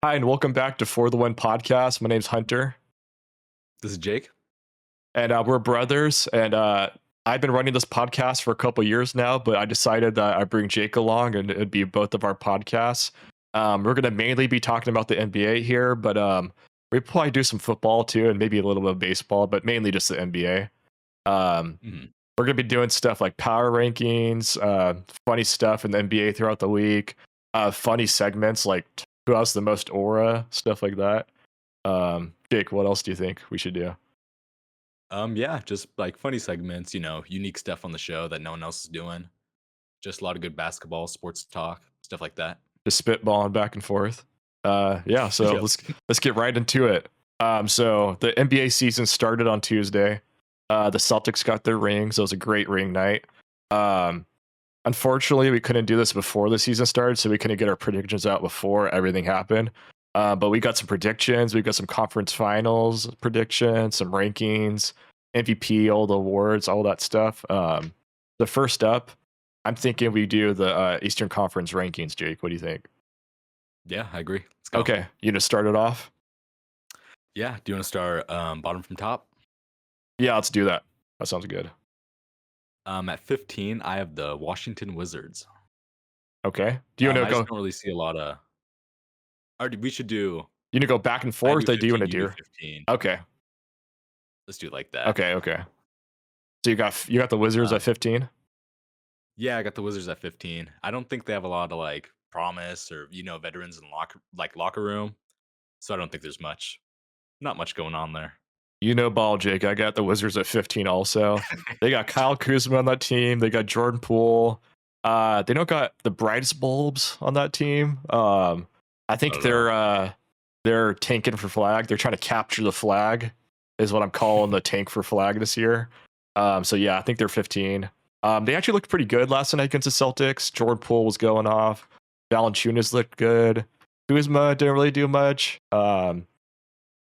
Hi, and welcome back to For the Win podcast. My name's Hunter, This is Jake. and we're brothers. And I've been running this podcast for a couple years now, but I decided that I'd bring Jake along, and it'd be both of our podcasts. We're going to mainly be talking about the NBA here, but we probably do some football too, and maybe a little bit of baseball, but mainly just the NBA. Um, Mhm. we're going to be doing stuff like power rankings, funny stuff in the NBA throughout the week, funny segments like who has the most aura, stuff like that. Jake, what else do you think we should do? Yeah, just like funny segments, unique stuff on the show that no one else is doing. Just a lot of good basketball, sports talk, stuff like that. Just spitballing back and forth. Yeah, so Yep. let's get right into it. So the NBA season started on Tuesday. The Celtics got their rings. It was a great ring night. Um, Unfortunately, we couldn't do this before the season started, so we couldn't get our predictions out before everything happened. But we got some predictions. We got some conference finals predictions, some rankings, MVP, all the awards, all that stuff. The first up, I'm thinking we do the Eastern Conference rankings. Jake, what do you think? Yeah, I agree. Let's go. Okay, you just start it off. Yeah. Do you want to start bottom from top? Yeah, let's do that. That sounds good. At 15, I have the Washington Wizards. Okay. Do you want to I just go? don't really see a lot of. Or we should do. You want to go back and I forth? do Or do you want 15. to You do do? 15. Okay. Let's do it like that. Okay. So you got the Wizards Uh, at 15. yeah, I got the Wizards at 15. I don't think they have a lot of like promise or veterans in locker room. So I don't think there's not much going on there. You know ball, Jake. I got the Wizards at 15 also. They got Kyle Kuzma on that team. They got Jordan Poole. They don't got the brightest bulbs on that team. I think don't know. they're tanking for flag. They're trying to capture the flag, is what I'm calling the tank for flag this year. So yeah, I think they're 15. They actually looked pretty good last night against the Celtics. Jordan Poole was going off. Valanciunas looked good. Kuzma didn't really do much.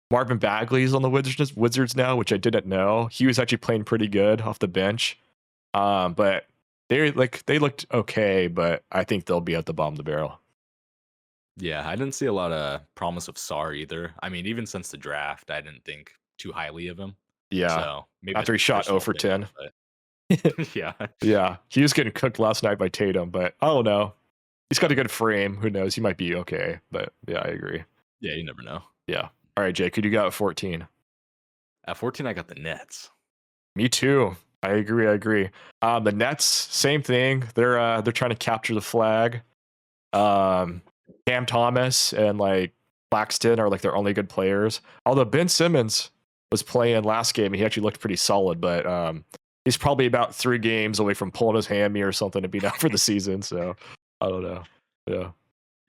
Marvin Bagley's on the Wizards now, which I didn't know. He was actually playing pretty good off the bench. But they looked okay, but I think they'll be at the bottom of the barrel. Yeah, I didn't see a lot of promise of Sarr either. I mean, even since the draft, I didn't think too highly of him. Yeah. So maybe that's After he a shot 0 personal for opinion, 10. but yeah, Yeah. He was getting cooked last night by Tatum, but I don't know. He's got a good frame. Who knows? He might be okay. But yeah, I agree. yeah, you never know. Yeah. All right, Jake, who do you got at 14? At 14, I got the Nets. Me too. I agree. The Nets, same thing. They're trying to capture the flag. Cam Thomas and like Claxton are like their only good players. Although Ben Simmons was playing last game, he actually looked pretty solid, but he's probably about 3 games away from pulling his hammy or something to be out for the season. So I don't know. Yeah.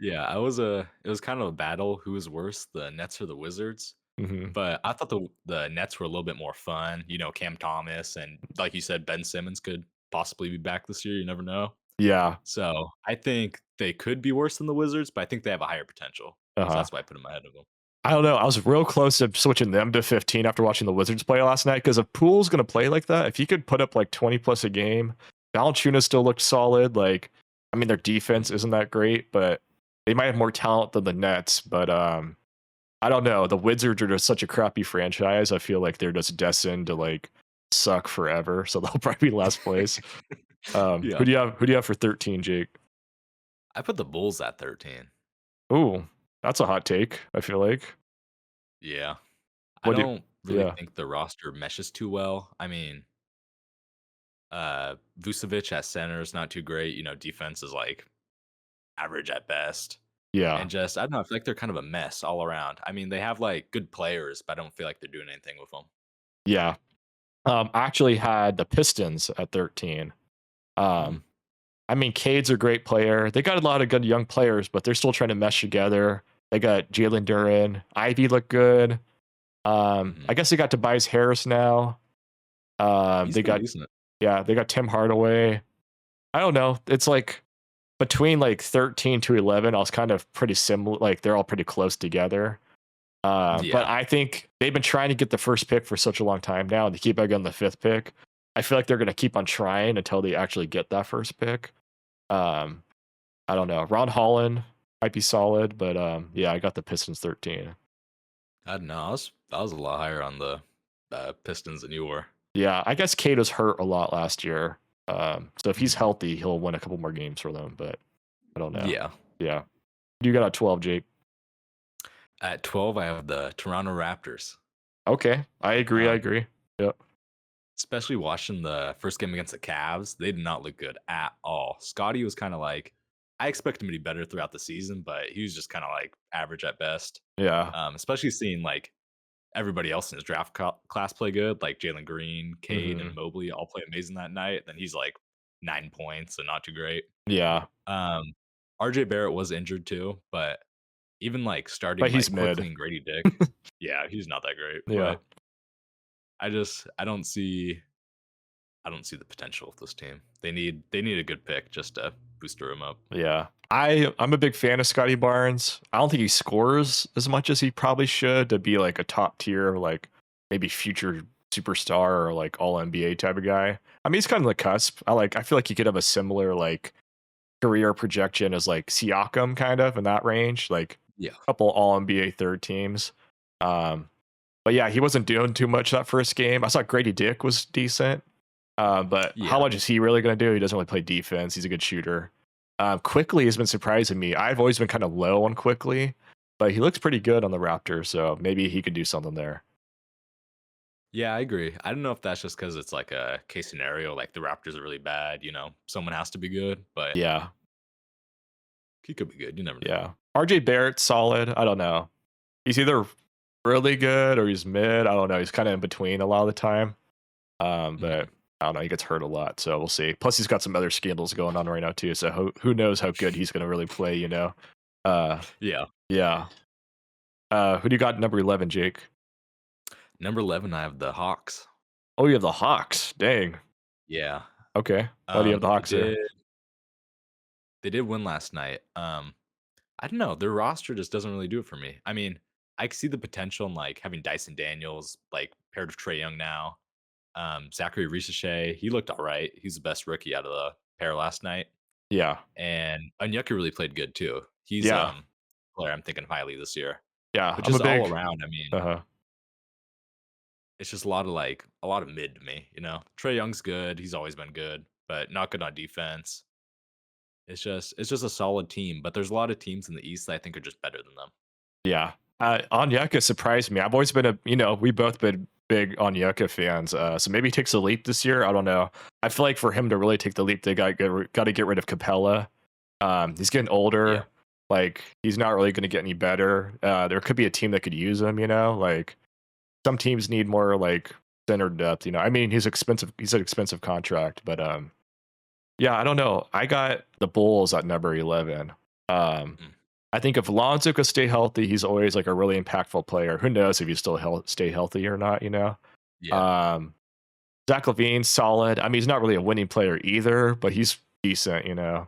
Yeah, it was kind of a battle who was worse, the Nets or the Wizards. hmm But I thought the Nets were a little bit more fun. Cam Thomas and like you said, Ben Simmons could possibly be back this year. You never know. Yeah. So I think they could be worse than the Wizards, but I think they have a higher potential. So Uh-huh. that's why I put them ahead of them. I don't know. I was real close to switching them to 15 after watching the Wizards play last night because if Poole's going to play like that, if he could put up like 20 plus a game, Valanciunas still looked solid. Like, I mean, their defense isn't that great, but they might have more talent than the Nets. But I don't know. The Wizards are just such a crappy franchise. I feel like they're just destined to like suck forever. So they'll probably be last place. Yeah. Who do you have? Who do you have for 13, Jake? I put the Bulls at 13. Ooh, that's a hot take. I feel like. Yeah. I What do? don't really Yeah. think the roster meshes too well. I mean, Vucevic at center is not too great. Defense is like average at best. Yeah. And just, I don't know, I feel like they're kind of a mess all around. I mean, they have like good players, but I don't feel like they're doing anything with them. Yeah. I actually had the Pistons at 13. Mm. I mean, Cade's a great player. They got a lot of good young players, but they're still trying to mesh together. They got Jalen Duren. Ivy looked good. I guess they got Tobias Harris now. He's They been got decent. they got Tim Hardaway. I don't know. It's like between like 13 to 11, I was kind of pretty similar. Like they're all pretty close together. But Yeah. I think they've been trying to get the first pick for such a long time now. And they keep on getting the 5th pick. I feel like they're going to keep on trying until they actually get that first pick. I don't know. Ron Holland, might be solid, but yeah, I got the Pistons 13. I don't know. I was a lot higher on the Pistons than you were. Yeah, I guess Cade was hurt a lot last year. So if he's Mhm. healthy, he'll win a couple more games for them, but I don't know. Yeah. Yeah. You got a 12, Jake. At 12, I have the Toronto Raptors. Okay. I agree. I Um, agree. Yep. Especially watching the first game against the Cavs, they did not look good at all. Scotty was kind of like, I expect him to be better throughout the season, but he was just kind of like average at best. Yeah. Especially seeing like everybody else in his draft class play good, like Jalen Green, Cade, and Hmm. Mobley all play amazing that night. Then he's like 9 points and not too great. Yeah. Um, RJ Barrett was injured too, but even like But starting he's like mid. Quickly and Grady Dick, yeah, he's not that great. Yeah. But I don't see the potential of this team. They need a good pick just to boost the room up. Yeah. I'm a big fan of Scotty Barnes. I don't think he scores as much as he probably should to be like a top tier, like maybe future superstar or like all NBA type of guy. I mean, he's kind of the cusp. I feel like he could have a similar like career projection as like Siakam kind of in that range, like Yeah. a couple all NBA third teams. Um, but yeah, he wasn't doing too much that first game. I saw Grady Dick was decent. But how Yeah. much is he really going to do? He doesn't really play defense. He's a good shooter. Quickly has been surprising me. I've always been kind of low on Quickly, but he looks pretty good on the Raptors, so maybe he could do something there. Yeah, I agree. I don't know if that's just because it's like a case scenario, like the Raptors are really bad, someone has to be good, but Yeah, he could be good. You never know. yeah. RJ Barrett's solid. I don't know. He's either really good or he's mid. I don't know. He's kind of in between a lot of the time. But Mhm. I don't know. He gets hurt a lot, so we'll see. Plus, he's got some other scandals going on right now too. So who knows how good he's going to really play? Uh, Yeah. yeah. Who do you got number 11, Jake? Number 11, I have the Hawks. Oh, you have the Hawks. Dang. Yeah. Okay. Why do you have the They Hawks there? did win last night. I don't know. Their roster just doesn't really do it for me. I mean, I can see the potential in like having Dyson Daniels like paired with Trey Young now. Zachary Ricochet, he looked all right. He's the best rookie out of the pair last night. Yeah. And Onyeka really played good too. He's Yeah. player I'm thinking highly this year. Yeah. But I'm a just all big around, I mean, uh-huh. it's just a lot of mid to me. Trey Young's good. He's always been good, but not good on defense. It's just a solid team, but there's a lot of teams in the East that I think are just better than them. Yeah. Onyeka surprised me. I've always been we both been big Onyeka fans. So maybe he takes a leap this year. I don't know. I feel like for him to really take the leap, they got to get rid of Capella. He's getting Yeah. older. Like he's not really going to get any better. There could be a team that could use him. Like some teams need more like center depth. I mean, he's expensive. He's an expensive contract, but yeah, I don't know. I got the Bulls at number 11. Um, Mm. I think if Lonzo could stay healthy, he's always like a really impactful player. Who knows if he still stay healthy or not? Yeah. Um, Zach Levine's solid. I mean, he's not really a winning player either, but he's decent. Yeah.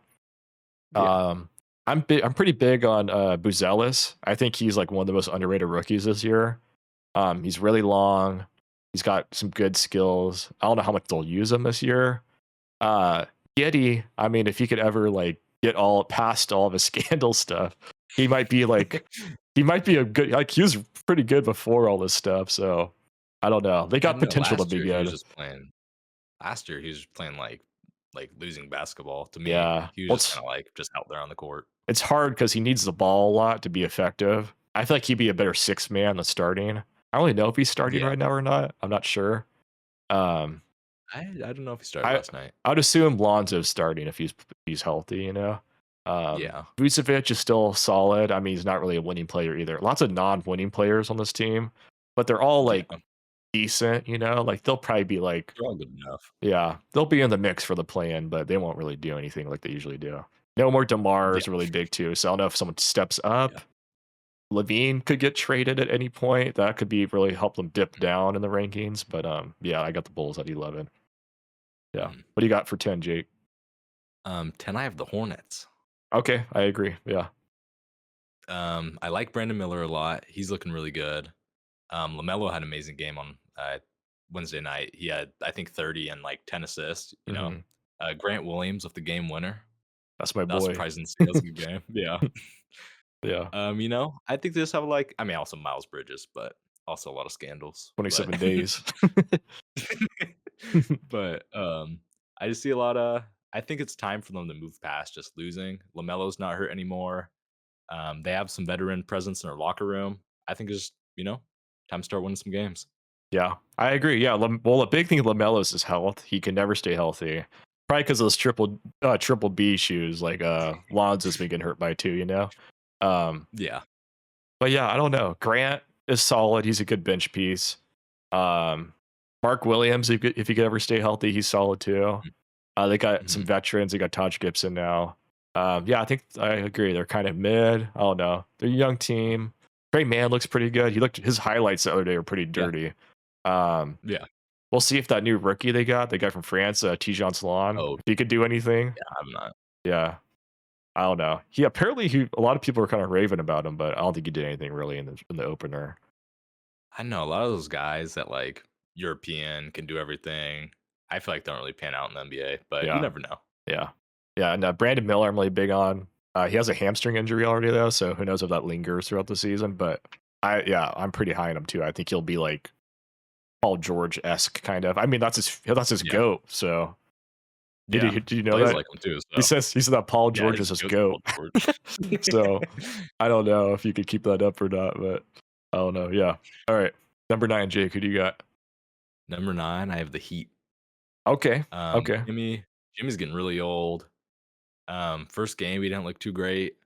Um, I'm pretty big on Buzelis. I think he's like one of the most underrated rookies this year. He's really long. He's got some good skills. I don't know how much they'll use him this year. Uh, Giddey, I mean, if he could ever like get all past all of his scandal stuff, he might be like he might be a good like he was pretty good before all this stuff. So I don't know. They I got don't know. potential to be good. Last year he was playing like losing basketball to me. Yeah. He was Well, just kind of like just out there on the court. it's hard because he needs the ball a lot to be effective. I feel like he'd be a better six man than starting. I don't really know if he's starting Yeah. right now or not. I'm not sure. Um, I don't know if he started I last night. I'd assume Lonzo's starting if he's healthy. Yeah. Vucevic is still solid. I mean, he's not really a winning player either. Lots of non-winning players on this team, but they're all Yeah. like decent. Like they'll probably be like, They're all good enough. yeah, they'll be in the mix for the play-in, but they won't really do anything like they usually do. No more DeMar Yeah. is really big too, so I don't know if someone steps up. Yeah. Levine could get traded at any point. That could be really help them dip down in the rankings. But yeah, I got the Bulls at 11. Yeah. Mm. What do you got for 10, Jake? 10, I have the Hornets. Okay, I agree. Yeah. I like Brandon Miller a lot. He's looking really good. LaMelo had an amazing game on Wednesday night. He had, I think, 30 and like 10 assists. Hmm. Grant Williams with the game winner. That's my That was boy. surprising to see. That was a good game. Yeah. Yeah, I think they just have like I mean, also Miles Bridges, but also a lot of scandals. But 27 days. but I just see a lot of I think it's time for them to move past just losing. LaMelo's not hurt anymore. They have some veteran presence in their locker room. I think it's just, time to start winning some games. Yeah, I agree. Yeah, well, a big thing with LaMelo is his health. He can never stay healthy. Probably because of those triple B shoes, like Lonzo's been getting hurt by too. Um, Yeah. but yeah, I don't know. Grant is solid. He's a good bench piece. Um, Mark Williams, if he could ever stay healthy, he's solid too. They got some Mhm. veterans. They got Taj Gibson now. Yeah, I think I agree. They're kind of mid. I don't know. They're a young team. Trey Mann looks pretty good. His highlights the other day were pretty Yeah. dirty. Um, Yeah. we'll see if that new rookie they got, the guy from France, Tijon Salon, Oh, if he could do anything. yeah, I'm not. Yeah, I don't know. A lot of people were kind of raving about him, but I don't think he did anything really in the opener. I know a lot of those guys that like European can do everything. I feel like they don't really pan out in the NBA, but you Yeah, never know. yeah, yeah. And Brandon Miller, I'm really big on. He has a hamstring injury already though, so who knows if that lingers throughout the season. But I'm pretty high on him too. I think he'll be like Paul George esque kind of. I mean, that's his Yeah. goat. So Yeah. did you know Plays that? like him too, He so says that Paul yeah, George is his his goat's goat. Paul George. So I don't know if you could keep that up or not, but I don't know. Yeah. All right. Number 9, Jake. Who do you got? Number 9, I have the Heat. Okay. Um, Okay. Jimmy's getting really old. First game, he didn't look too great.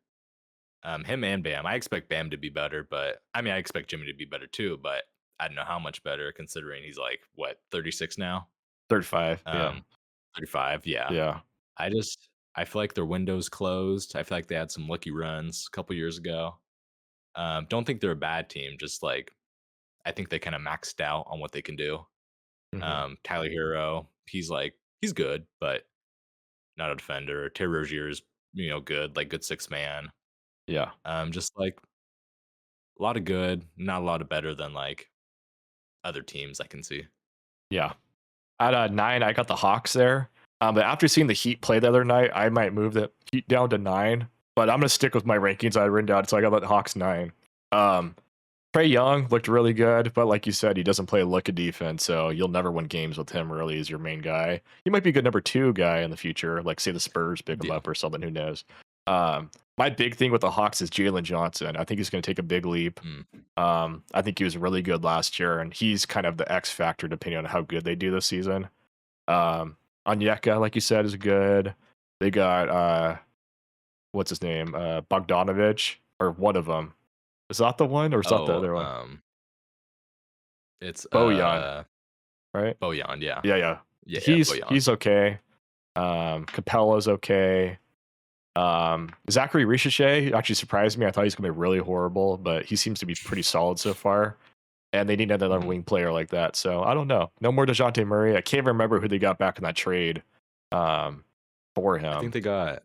Him and Bam. I expect Bam to be better, but I mean, I expect Jimmy to be better too, but I don't know how much better considering he's like, what, 36 now? 35. Yeah. Um, 35, yeah. Yeah. I feel like their window's closed. I feel like they had some lucky runs a couple years ago. Don't think they're a bad team, just like I think they kind of maxed out on what they can do. Hmm. Tyler Hero, he's good, but not a defender. Terry Rozier is, good, like good six man. Yeah. Just like a lot of good, not a lot of better than like other teams I can see. Yeah. At 9, I got the Hawks there. But after seeing the Heat play the other night, I might move the Heat down to 9. But I'm gonna stick with my rankings I had written down, so I got the Hawks 9. Um, Trey Young looked really good, but like you said, he doesn't play a lick of defense, so you'll never win games with him really as your main guy. He might be a good number 2 guy in the future, like say the Spurs pick him Yeah. up or something, who knows. My big thing with the Hawks is Jalen Johnson. I think he's going to take a big leap. Mm. I think he was really good last year, and he's kind of the X factor depending on how good they do this season. Onyeka, like you said, is good. They got what's his name? Bogdanovich, or one of them. Is that the one, or is that the Oh, other one? it's Bojan, right? Bojan, yeah. Yeah, yeah. Yeah, yeah, He's Bojan. he's okay. Capella's okay. Zachary Ricochet actually surprised me. I thought he was gonna be really horrible, but he seems to be pretty solid so far. And they need another Mhm. wing player like that. So I don't know. No more DeJounte Murray. I can't remember who they got back in that trade for I think him. they got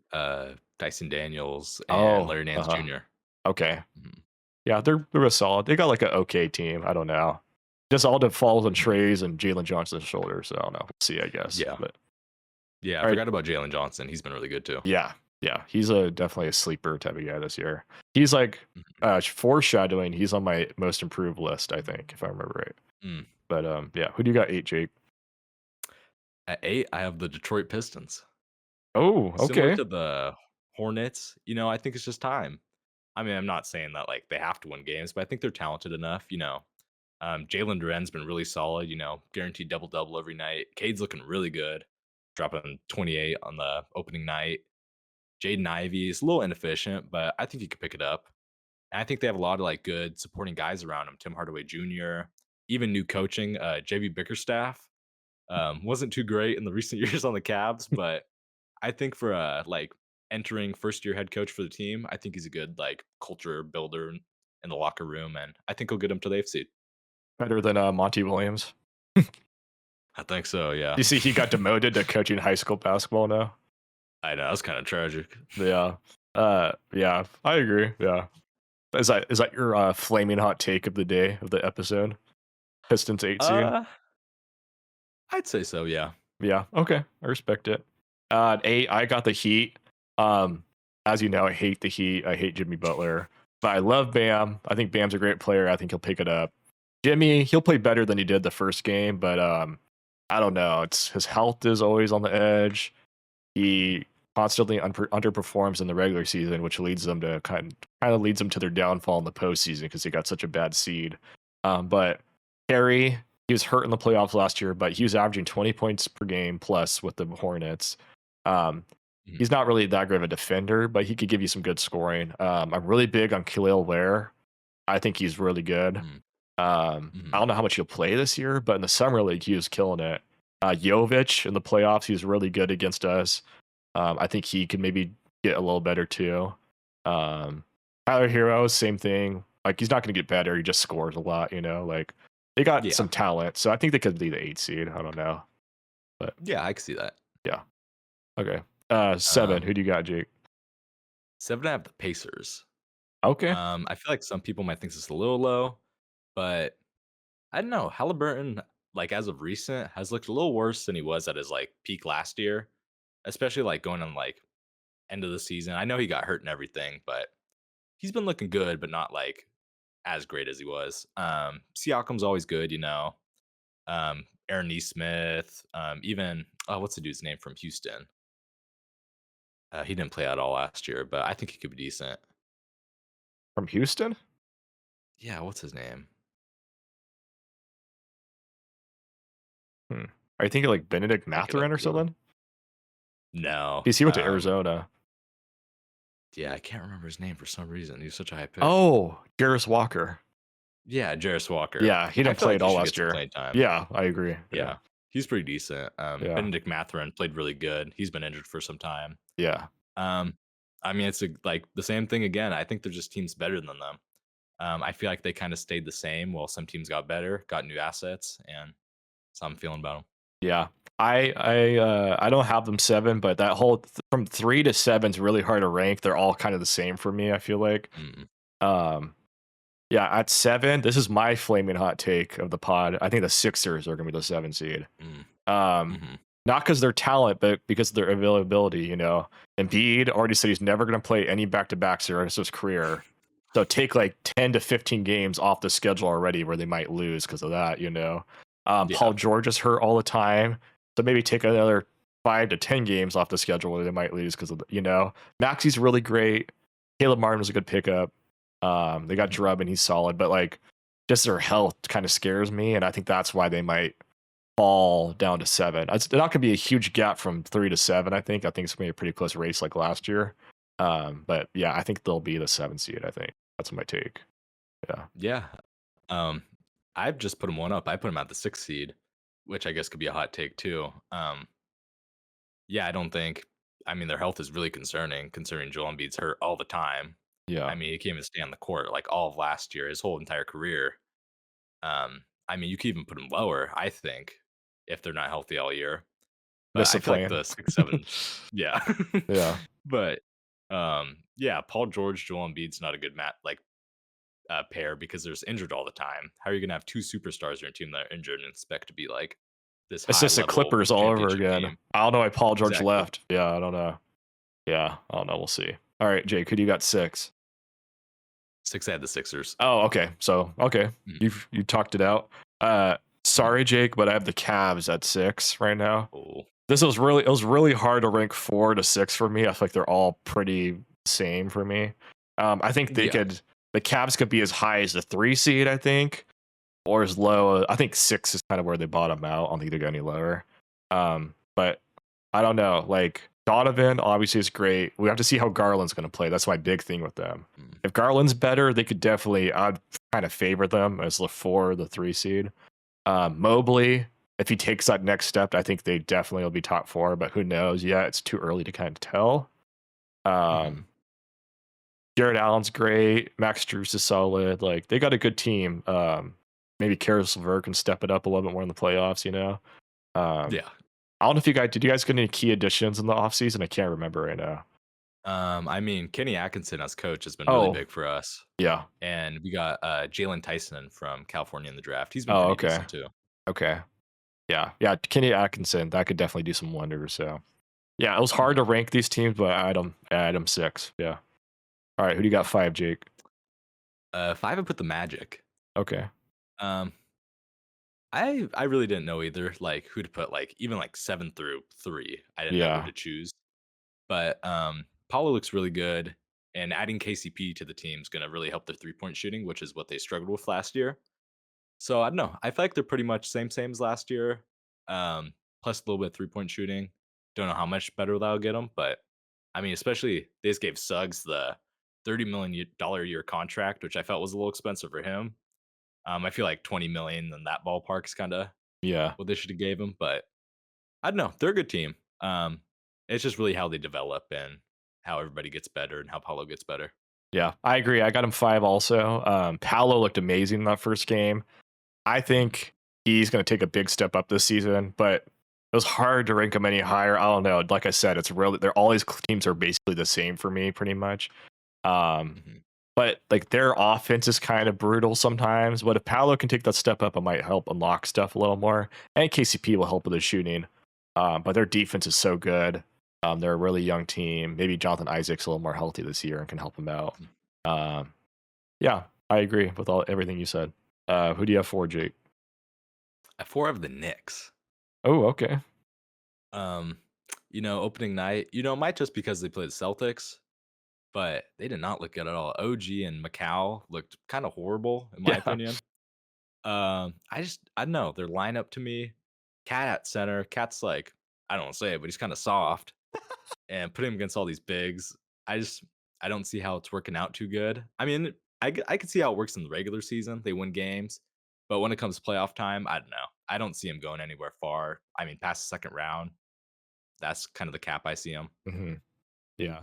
Dyson Daniels and Oh, Larry Nance uh-huh. Jr. Okay. Mhm. Yeah, they're a solid. They got like an okay team. I don't know. Just all the falls on Mhm. Trey's and Jalen Johnson's shoulders. So I don't know. We'll see, I guess. Yeah. But Yeah, I all right. forgot about Jalen Johnson. He's been really good too. Yeah. Yeah. He's definitely a sleeper type of guy this year. He's like Mhm. foreshadowing. He's on my most improved list, I think, if I remember right. Mm. But yeah. Who do you got 8, Jake? At 8, I have the Detroit Pistons. Oh, Similar okay. to the Hornets, I think it's just time. I mean, I'm not saying that like they have to win games, but I think they're talented enough. Jalen Duren's been really solid. Guaranteed double double every night. Cade's looking really good, dropping 28 on the opening night. Jaden Ivey is a little inefficient, but I think he could pick it up. And I think they have a lot of like good supporting guys around him. Tim Hardaway Jr., even new coaching. JB Bickerstaff wasn't too great in the recent years on the Cavs, but I think for like entering first year head coach for the team, I think he's a good like culture builder in the locker room, and I think he'll get him to the eighth seed. Better than Monty Williams. I think so. Yeah, You see, he got demoted to coaching high school basketball now. I know that's kind of tragic. Yeah. Yeah, I agree. Yeah. Is that your flaming hot take of the day of the episode? Pistons 8 seed? Uh, I'd say so. Yeah. Yeah. Okay. I respect it. At 8, I got the Heat. Um, as you know, I hate the Heat. I hate Jimmy Butler, but I love Bam. I think Bam's a great player. I think he'll pick it up. Jimmy, he'll play better than he did the first game, but I don't know. It's his health is always on the edge. He constantly underperforms in the regular season, which leads them to kind of leads them to their downfall in the postseason because they got such a bad seed. But Harry, he was hurt in the playoffs last year, but he was averaging 20 points per game plus with the Hornets. Um, Mhm, he's not really that great of a defender, but he could give you some good scoring. I'm really big on Khalil Ware. I think he's really good. mhm, I mhm, don't know how much he'll play this year, but in the summer league, he was killing it. Jovic in the playoffs, he was really good against us. I think he could maybe get a little better too. Um, Tyler Hero, same thing. Like he's not going to get better. He just scores a lot. Like they got yeah, some talent, so I think they could be the 8 seed. I don't know, but yeah, I can see that. yeah. Okay. Seven. Um, Who do you got, Jake? 7, I have the Pacers. Okay. I feel like some people might think this is a little low, but I don't know. Halliburton, like as of recent, has looked a little worse than he was at his like peak last year, especially like going on like end of the season. I know he got hurt and everything, but he's been looking good, but not like as great as he was. Siakam's always good, you know. Aaron Neesmith, even what's the dude's name from Houston? He didn't play at all last year, but I think he could be decent. From Houston? Yeah, what's his name? Hmm. Are you thinking like Benedict Look it up Mathurin or too. something? No. Because he went to Arizona. Yeah, I can't remember his name for some reason. He was such a high pick. Oh, Garris Walker. Yeah, Jarris Walker. Yeah, he I didn't feel play like at he all should get last some year. playing time. Yeah, I agree. Yeah, Yeah, he's pretty decent. yeah, Benedict Mathurin played really good. He's been injured for some time. yeah. Um, I mean, it's like the same thing again. I think they're just teams better than them. I feel like they kind of stayed the same while some teams got better, got new assets, and so I'm feeling about Yeah. I don't have them seven, but that whole from 3 to 7 is really hard to rank. They're all kind of the same for me, I feel like. them. Um, yeah, at 7, this is my flaming hot take of the pod. I think the Sixers are gonna be the 7 seed. Mm, Um, mhm. not because their talent, but because of their availability, Embiid already said he's never gonna play any back-to-backs the rest of his career. So take like 10 to 15 games off the schedule already where they might lose because of that. Paul Yeah. George is hurt all the time. So maybe take another 5 to 10 games off the schedule where they might lose because Maxi's really great. Caleb Martin was a good pickup. They got Mhm. Drubb and he's solid, but like just their health kind of scares me, and I think that's why they might fall down to 7. It's not going to be a huge gap from 3 to 7. I think it's going to be a pretty close race like last year. But yeah, I think they'll be the 7 seed. I think that's my take. Yeah. Yeah. Um, I've just put him one up. I put him at the 6th seed, which I guess could be a hot take too. Yeah, I don't think. I mean, their health is really concerning, considering Joel Embiid's hurt all the time. I Yeah. mean, he can't even stay on the court like all of last year, his whole entire career. I mean, you could even put him lower, I think, if they're not healthy all year. But That's I the feel like plan. the 6, 7, yeah. Yeah. But yeah, Paul George, Joel Embiid's not a good pair because they're just injured all the time. How are you gonna have two superstars in your team that are injured and expect to be like this It's high just the level Clippers all over championship again. team? I don't know why Paul George Exactly. left. Yeah, I don't know. Yeah, I don't know. We'll see. All right, Jake, who do you got 6? 6, I had the Sixers. Oh, okay. So, okay. Mm. You talked it out. Mhm. Sorry, Jake, but I have the Cavs at 6 right now. Oh, It was really hard to rank 4 to 6 for me. I feel like they're all pretty same for me. I think yeah. the Cavs could be as high as the 3 seed, I think, or as low. I think 6 is kind of where they bottom out. I don't think they go any lower. But I don't know. Like Donovan obviously is great. We have to see how Garland's going to play. That's my big thing with them. Mm. If Garland's better, they could definitely. I'd kind of favor them as the 4 or the 3 seed. Mobley, if he takes that next step, I think they definitely will be top 4. But who knows? Yeah, it's too early to kind of tell. Mhm. Um, Jared Allen's great. Max Strus is solid. Like they got a good team. Maybe Karis LeVert can step it up a little bit more in the playoffs. Um, Yeah. I don't know if did you guys get any key additions in the offseason? I can't remember right now. I mean, Kenny Atkinson as coach has been really Oh, big for us, yeah. and we got Jalen Tyson from California in the draft. He's been Oh, pretty okay. decent too. Okay. Yeah. Yeah. Kenny Atkinson, that could definitely do some wonders. So Yeah, it was hard to rank these teams, but I had them 6. Yeah. All right, who do you got 5, Jake? 5, I put the Magic. Okay. Um, I really didn't know either, like, who to put, like, even, like, 7 through 3, I didn't know who Yeah. to choose. But, Paulo looks really good, and adding KCP to the team is gonna really help their three-point shooting, which is what they struggled with last year. So, I don't know, I feel like they're pretty much same as last year, plus a little bit of three-point shooting. Don't know how much better that'll get them, but, I mean, especially they just gave Suggs the $30 million a year contract, which I felt was a little expensive for him. I feel like 20 million in that ballpark is kinda Yeah. what they shoulda gave him, but I don't know. They're a good team. It's just really how they develop and how everybody gets better and how Paulo gets better. Yeah. I agree. I got him 5 also. Paolo looked amazing in that first game. I Mhm. think he's going to take a big step up this season, but it was hard to rank him any higher. I don't know. Like I said, it's really they're all these teams are basically the same for me, pretty much. Um, Mhm. but like their offense is kind of brutal sometimes. But if Paolo can take that step up, it might help unlock stuff a little more. And KCP will help with the shooting. But their defense is so good. They're a really young team. Maybe Jonathan Isaac's a little more healthy this year and can help him out. Mhm. Um, yeah, I agree with everything you said. Who do you have for Jake? At 4 of the Knicks. Oh, okay. Um, opening night, might just because they played the Celtics, but they did not look good at all. OG and Macau looked kind of horrible, in my Yeah. opinion. I don't know. Their lineup to me, Cat at center. Cat's like, I don't want to say it, but he's kind of soft. And put him against all these bigs, I just I don't see how it's working out too good. I mean, I could see how it works in the regular season. They win games, but when it comes to playoff time, I don't know. I don't see him going anywhere far. I mean, past the second round, that's kind of the cap I see him. Hmm. Yeah.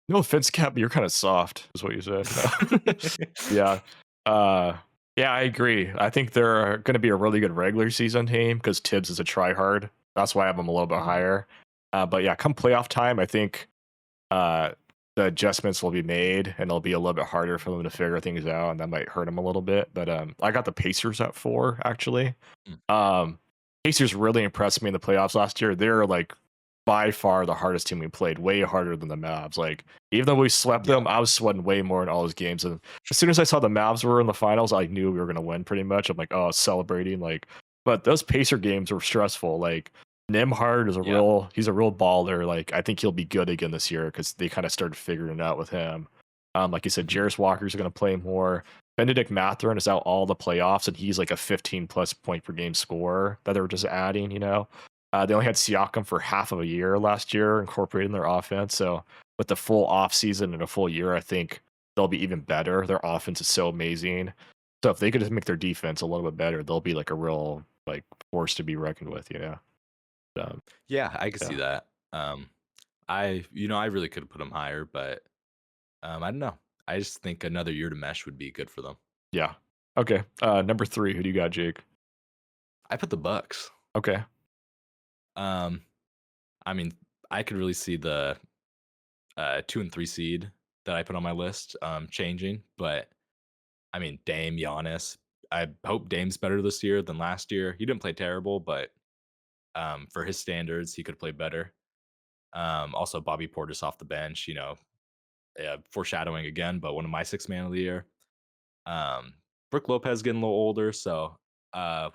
No offense, Cap, but you're kind of soft, is what you said. No. Yeah. Uh, yeah, I agree. I think they're going to be a really good regular season team because Tibbs is a tryhard. That's why I have them a little bit Mhm. higher. But yeah, come playoff time, I think uh, the adjustments will be made and it'll be a little bit harder for them to figure things out, and that might hurt them a little bit. But I got the Pacers at 4, actually. Mm. Um, Pacers really impressed me in the playoffs last year. They're like by far the hardest team we played, way harder than the Mavs. Like, even though we swept Yeah. them, I was sweating way more in all those games. And as soon as I saw the Mavs were in the finals, I knew we were gonna win pretty much. I'm like, oh, celebrating. Like, but those Pacer games were stressful. Like Nimhard is Yeah. he's a real baller. Like, I think he'll be good again this year because they kind of started figuring it out with him. Like you said, Mhm. Jarris Walker's gonna play more. Benedict Mathurin is out all the playoffs, and he's like a 15 plus point per game scorer that they were just adding. They only had Siakam for half of a year last year, incorporating their offense. So with the full off season and a full year, I think they'll be even better. Their offense is so amazing. So if they could just make their defense a little bit better, they'll be like a real like force to be reckoned with. Um, Yeah, I could see yeah, that. I really could have put them higher, but I don't know. I just think another year to mesh would be good for them. yeah. Okay. Number 3, who do you got, Jake? I put the Bucks. Okay. Um, I mean, I could really see the 2 and 3 seed that I put on my list changing, but I mean, Dame, Giannis. I hope Dame's better this year than last year. He didn't play terrible, but for his standards, he could play better. Also, Bobby Portis off the bench. Foreshadowing again, but one of my six man of the year. Um, Brooke Lopez getting a little older, so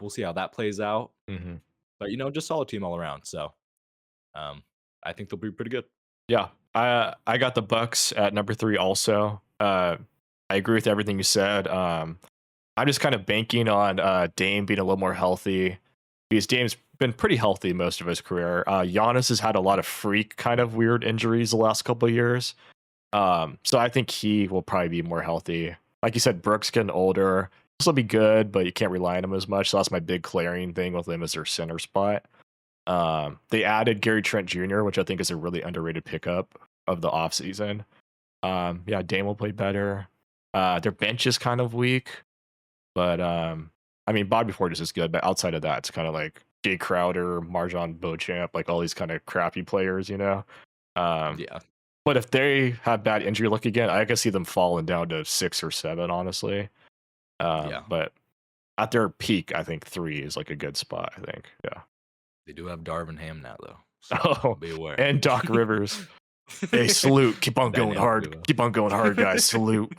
we'll see how that plays out. Hmm. But just solid team all around. So um, I think they'll be pretty good. Yeah. I got the Bucks at number 3 also. I agree with everything you said. I'm just kind of banking on Dame being a little more healthy because Dame's been pretty healthy most of his career. Giannis has had a lot of freak kind of weird injuries the last couple of years. So I think he will probably be more healthy. Like you said, Brooks getting older. This will be good, but you can't rely on him as much. So that's my big clarion thing with him as their center spot. They added Gary Trent Jr., which I think is a really underrated pickup of the offseason. Yeah, Dame will play better. Their bench is kind of weak. But I mean, Bobby Portis is good, but outside of that, it's kind of like Jay Crowder, Marjon Beauchamp, like all these kind of crappy players. Um, Yeah, but if they have bad injury luck again, I can see them falling down to 6 or 7, honestly. yeah. But at their peak, I think 3 is like a good spot. I think, yeah, They do have Darvin Ham now, though. So Oh, be aware. and Doc Rivers. Hey, salute. Keep on going Dynamic hard. duo. Keep on going hard, guys. Salute.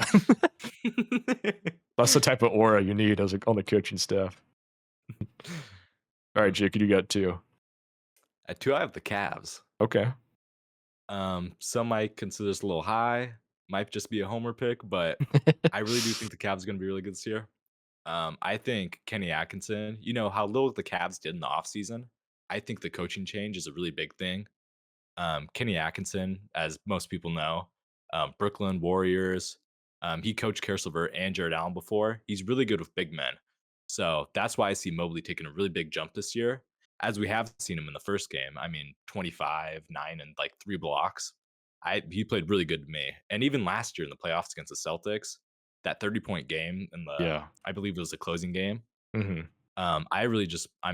That's the type of aura you need as on the coaching staff. All right, Jake, you got two. At 2, I have the Cavs. Okay. Some might consider this a little high, might just be a homer pick, but I really do think the Cavs are gonna be really good this year. I think Kenny Atkinson, you know how little the Cavs did in the offseason? I think the coaching change is a really big thing. Kenny Atkinson, as most people know, Brooklyn Warriors. He coached Caris LeVert and Jared Allen before. He's really good with big men. So that's why I see Mobley taking a really big jump this year, as we have seen him in the first game. I mean, 25, 9, and like 3 blocks. He played really good to me. And even last year in the playoffs against the Celtics, that 30-point game in the, Yeah. I believe it was the closing game. Hmm. I'm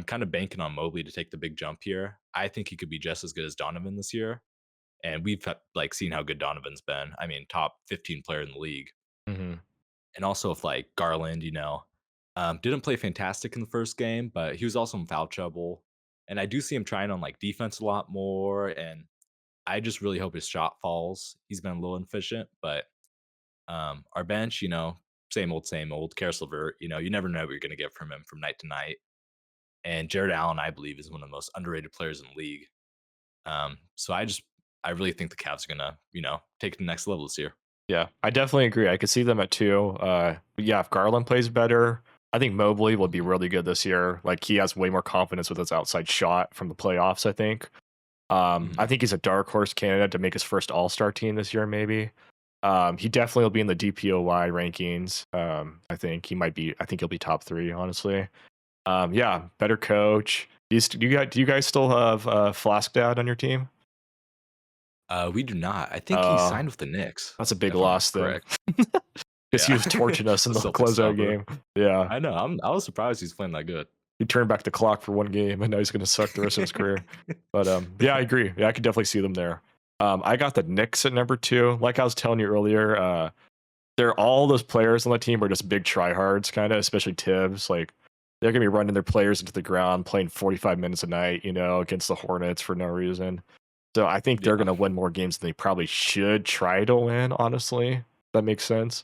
kind of banking on Mobley to take the big jump here. I think he could be just as good as Donovan this year, and we've like seen how good Donovan's been. I mean, top 15 player in the league. Hmm. And also if like Garland, didn't play fantastic in the first game, but he was also in foul trouble. And I do see him trying on like defense a lot more. And I just really hope his shot falls. He's been a little inefficient, but our bench, same old, same old. Caris LeVert, you never know what you're going to get from him from night to night. And Jared Allen, I believe, is one of the most underrated players in the league. So I really think the Cavs are gonna, take it to the next level this year. Yeah, I definitely agree. I could see them at two. But yeah, if Garland plays better, I think Mobley will be Mhm, really good this year. Like he has way more confidence with his outside shot from the playoffs, I think. I mhm. think he's a dark horse candidate to make his first All-Star team this year, maybe. He definitely will be in the DPOY rankings. I think he might be. I think he'll be top three, honestly. Yeah, better coach. Do you guys still have Flask Dad on your team? We do not. I think he Uh, signed with the Knicks, that's a big if I'm loss then, correct. because he Yeah, was torching us in the the Celtics closeout stopper. game. Yeah, I know. I was surprised he's playing that good. he turned back the clock for one game, and now he's going to suck the rest of his career. But yeah, I agree. Yeah, I could definitely see them there. I got the Knicks at number two. Like I was telling you earlier, they're all those players on the team are just big tryhards, kind of, especially Tibbs. Like they're gonna be running their players into the ground, playing 45 minutes a night, against the Hornets for no reason. So I think they're Yeah. gonna win more games than they probably should try to win. Honestly, that makes sense.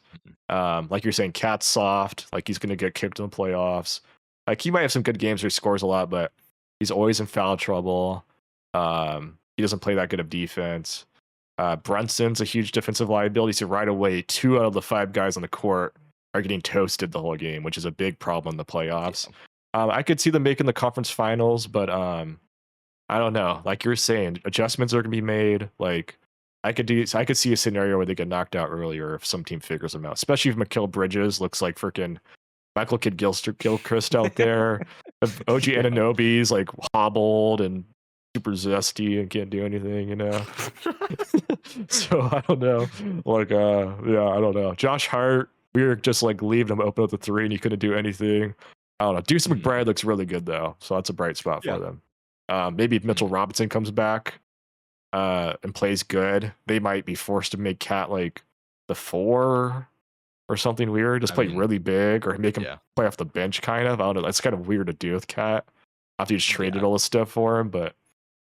Mhm. Like you're saying, Cat's soft. Like he's gonna get kicked in the playoffs. Like he might have some good games where he scores a lot, but he's always in foul trouble. He doesn't play that good of defense. Brunson's a huge defensive liability. So right away, 2 out of the 5 guys on the court are getting toasted the whole game, which is a big problem in the playoffs. Yeah. I could see them making the conference finals, but I don't know. Like you're saying, adjustments are gonna be made. Like I could see a scenario where they get knocked out earlier if some team figures them out. Especially if Mikal Bridges looks like freaking Michael Kidd Gilchrist out there. If OG Yeah. Ananobi's like hobbled and super zesty and can't do anything. So I don't know. Like yeah, I don't know. Josh Hart, we were just like leaving him open at the three and he couldn't do anything. I don't know. Deuce Mhm. McBride looks really good though. So that's a bright spot for Yeah. them. Maybe if Mitchell Mhm. Robinson comes back and plays good, they might be forced to make Cat like the four or something weird. Just I play mean, really big or make him yeah. play off the bench kind of. I don't know. That's kind of weird to do with Cat after you just traded Yeah. all this stuff for him, but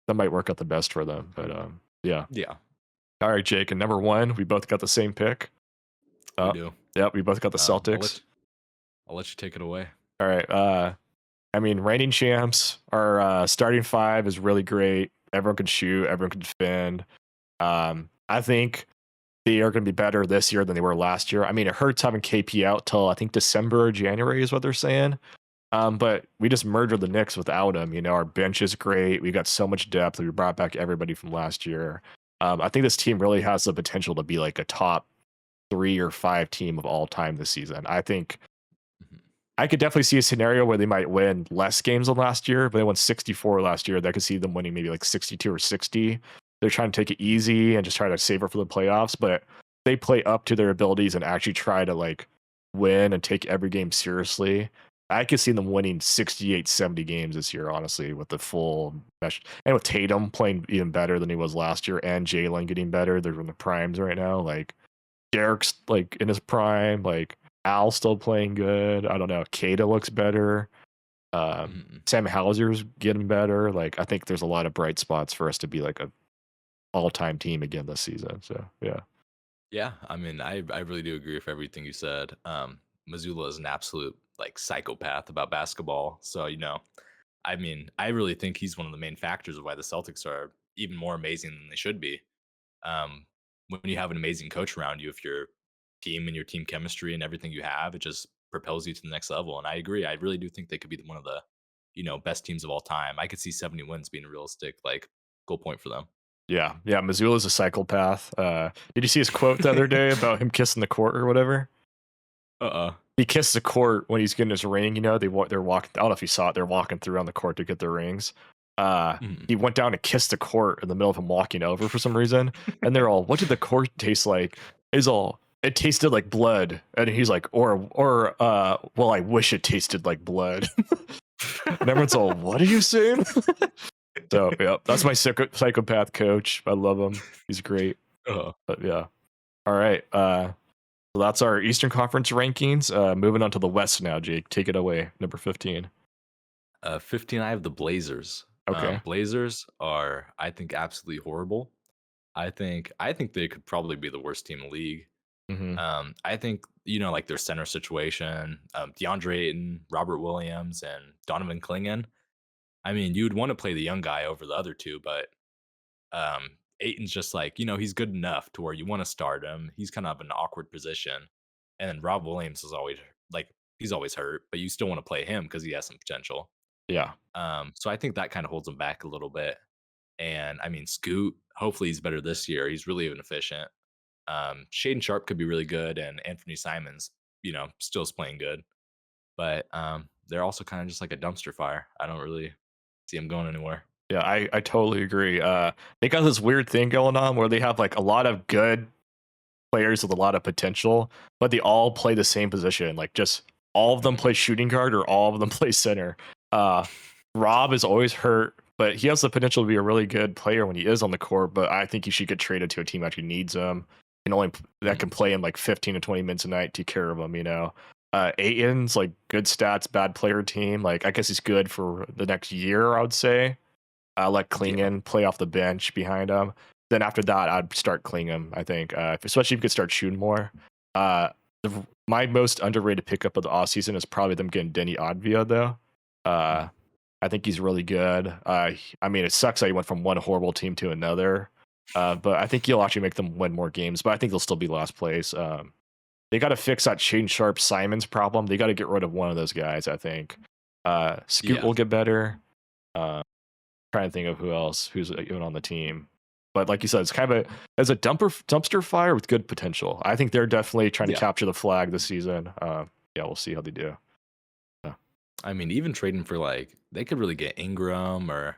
that might work out the best for them. But yeah. Yeah. All right, Jake. And number one, we both got the same pick. We Oh, do. yep, we both got the Um, I'll Celtics. let I'll let you take it away. All right. I mean, reigning champs. Our starting five is really great. Everyone can shoot. Everyone can defend. I think they are going to be better this year than they were last year. I mean, it hurts having KP out till I think December or January is what they're saying. But we just murdered the Knicks without him. Our bench is great. We got so much depth. We brought back everybody from last year. I think this team really has the potential to be like a top 3 or 5 team of all time this season. I think Mhm. I could definitely see a scenario where they might win less games than last year, but they won 64 last year. I could see them winning maybe like 62 or 60. They're trying to take it easy and just try to save it for the playoffs, but they play up to their abilities and actually try to like win and take every game seriously. I could see them winning 68, 70 games this year, honestly, with the full mesh. And with Tatum playing even better than he was last year and Jalen getting better. They're in the primes right now. Like Derek's like in his prime, like Al still playing good. I don't know. Kata looks better. Mhm. Sam Hauser's getting better. Like I think there's a lot of bright spots for us to be like a all-time team again this season. So yeah. Yeah, I mean, I really do agree with everything you said. Missoula is an absolute like psychopath about basketball. So, I mean, I really think he's one of the main factors of why the Celtics are even more amazing than they should be. Um, when you have an amazing coach around you, if your team and your team chemistry and everything you have, it just propels you to the next level. And I agree. I really do think they could be one of the, best teams of all time. I could see 70 wins being a realistic like goal point for them. Yeah. Yeah. Missoula's a psychopath. Did you see his quote the other day about him kissing the court or whatever? Uh-uh. He kissed the court when he's getting his ring. You know, they're walking. I don't know if you saw it. They're walking through on the court to get their rings. Mhm. He went down and kissed the court in the middle of him walking over for some reason. And they're all, "What did the court taste like?" He's all, "It tasted like blood." And he's like, well, I wish it tasted like blood." And everyone's all, "What are you saying?" So yeah, that's my psychopath coach. I love him. He's great. Uh-huh. But yeah. All right. So that's our Eastern Conference rankings. Moving on to the West now, Jake. Take it away. Number 15. 15, I have the Blazers. Okay. Blazers are, I think, absolutely horrible. I think they could probably be the worst team in the league. Mm-hmm. I think, like their center situation, DeAndre Ayton, Robert Williams, and Donovan Clingan. I mean, you'd want to play the young guy over the other two, but Ayton's just like, he's good enough to where you want to start him. He's kind of an awkward position. And then Rob Williams is always like, he's always hurt, but you still want to play him because he has some potential. Yeah. So I think that kind of holds him back a little bit. And I mean, Scoot, hopefully he's better this year. He's really inefficient. Shaden Sharp could be really good, and Anthony Simons, still is playing good. But they're also kind of just like a dumpster fire. I don't really see him going anywhere. Yeah, I totally agree. They got this weird thing going on where they have like a lot of good players with a lot of potential, but they all play the same position. Like just all of them Mhm. play shooting guard or all of them play center. Uh, Rob is always hurt, but he has the potential to be a really good player when he is on the court. But I think he should get traded to a team that actually needs him and only that Mhm. can play him like 15 to 20 minutes a night, take care of him. You know, Aiton's like good stats, bad player team. Like I guess he's good for the next year, I would say. Let Yeah. Klingon play off the bench behind him. Then after that, I'd start Klingon. I think, especially if you could start shooting more. Uh, my most underrated pickup of the offseason is probably them getting Denny Advia, though. Uh, Mhm. I think he's really good. I mean, it sucks that he went from one horrible team to another, but I think he'll actually make them win more games. But I think they'll still be last place. They got to fix that Shane Sharp Simons problem. They got to get rid of one of those guys. I think. Scoot Yeah. will get better. Trying to think of who else who's even on the team. But like you said, it's kind of as a dumpster fire with good potential. I think they're definitely trying to Yeah. capture the flag this season. Yeah, we'll see how they do. Yeah. I mean, even trading for like they could really get Ingram, or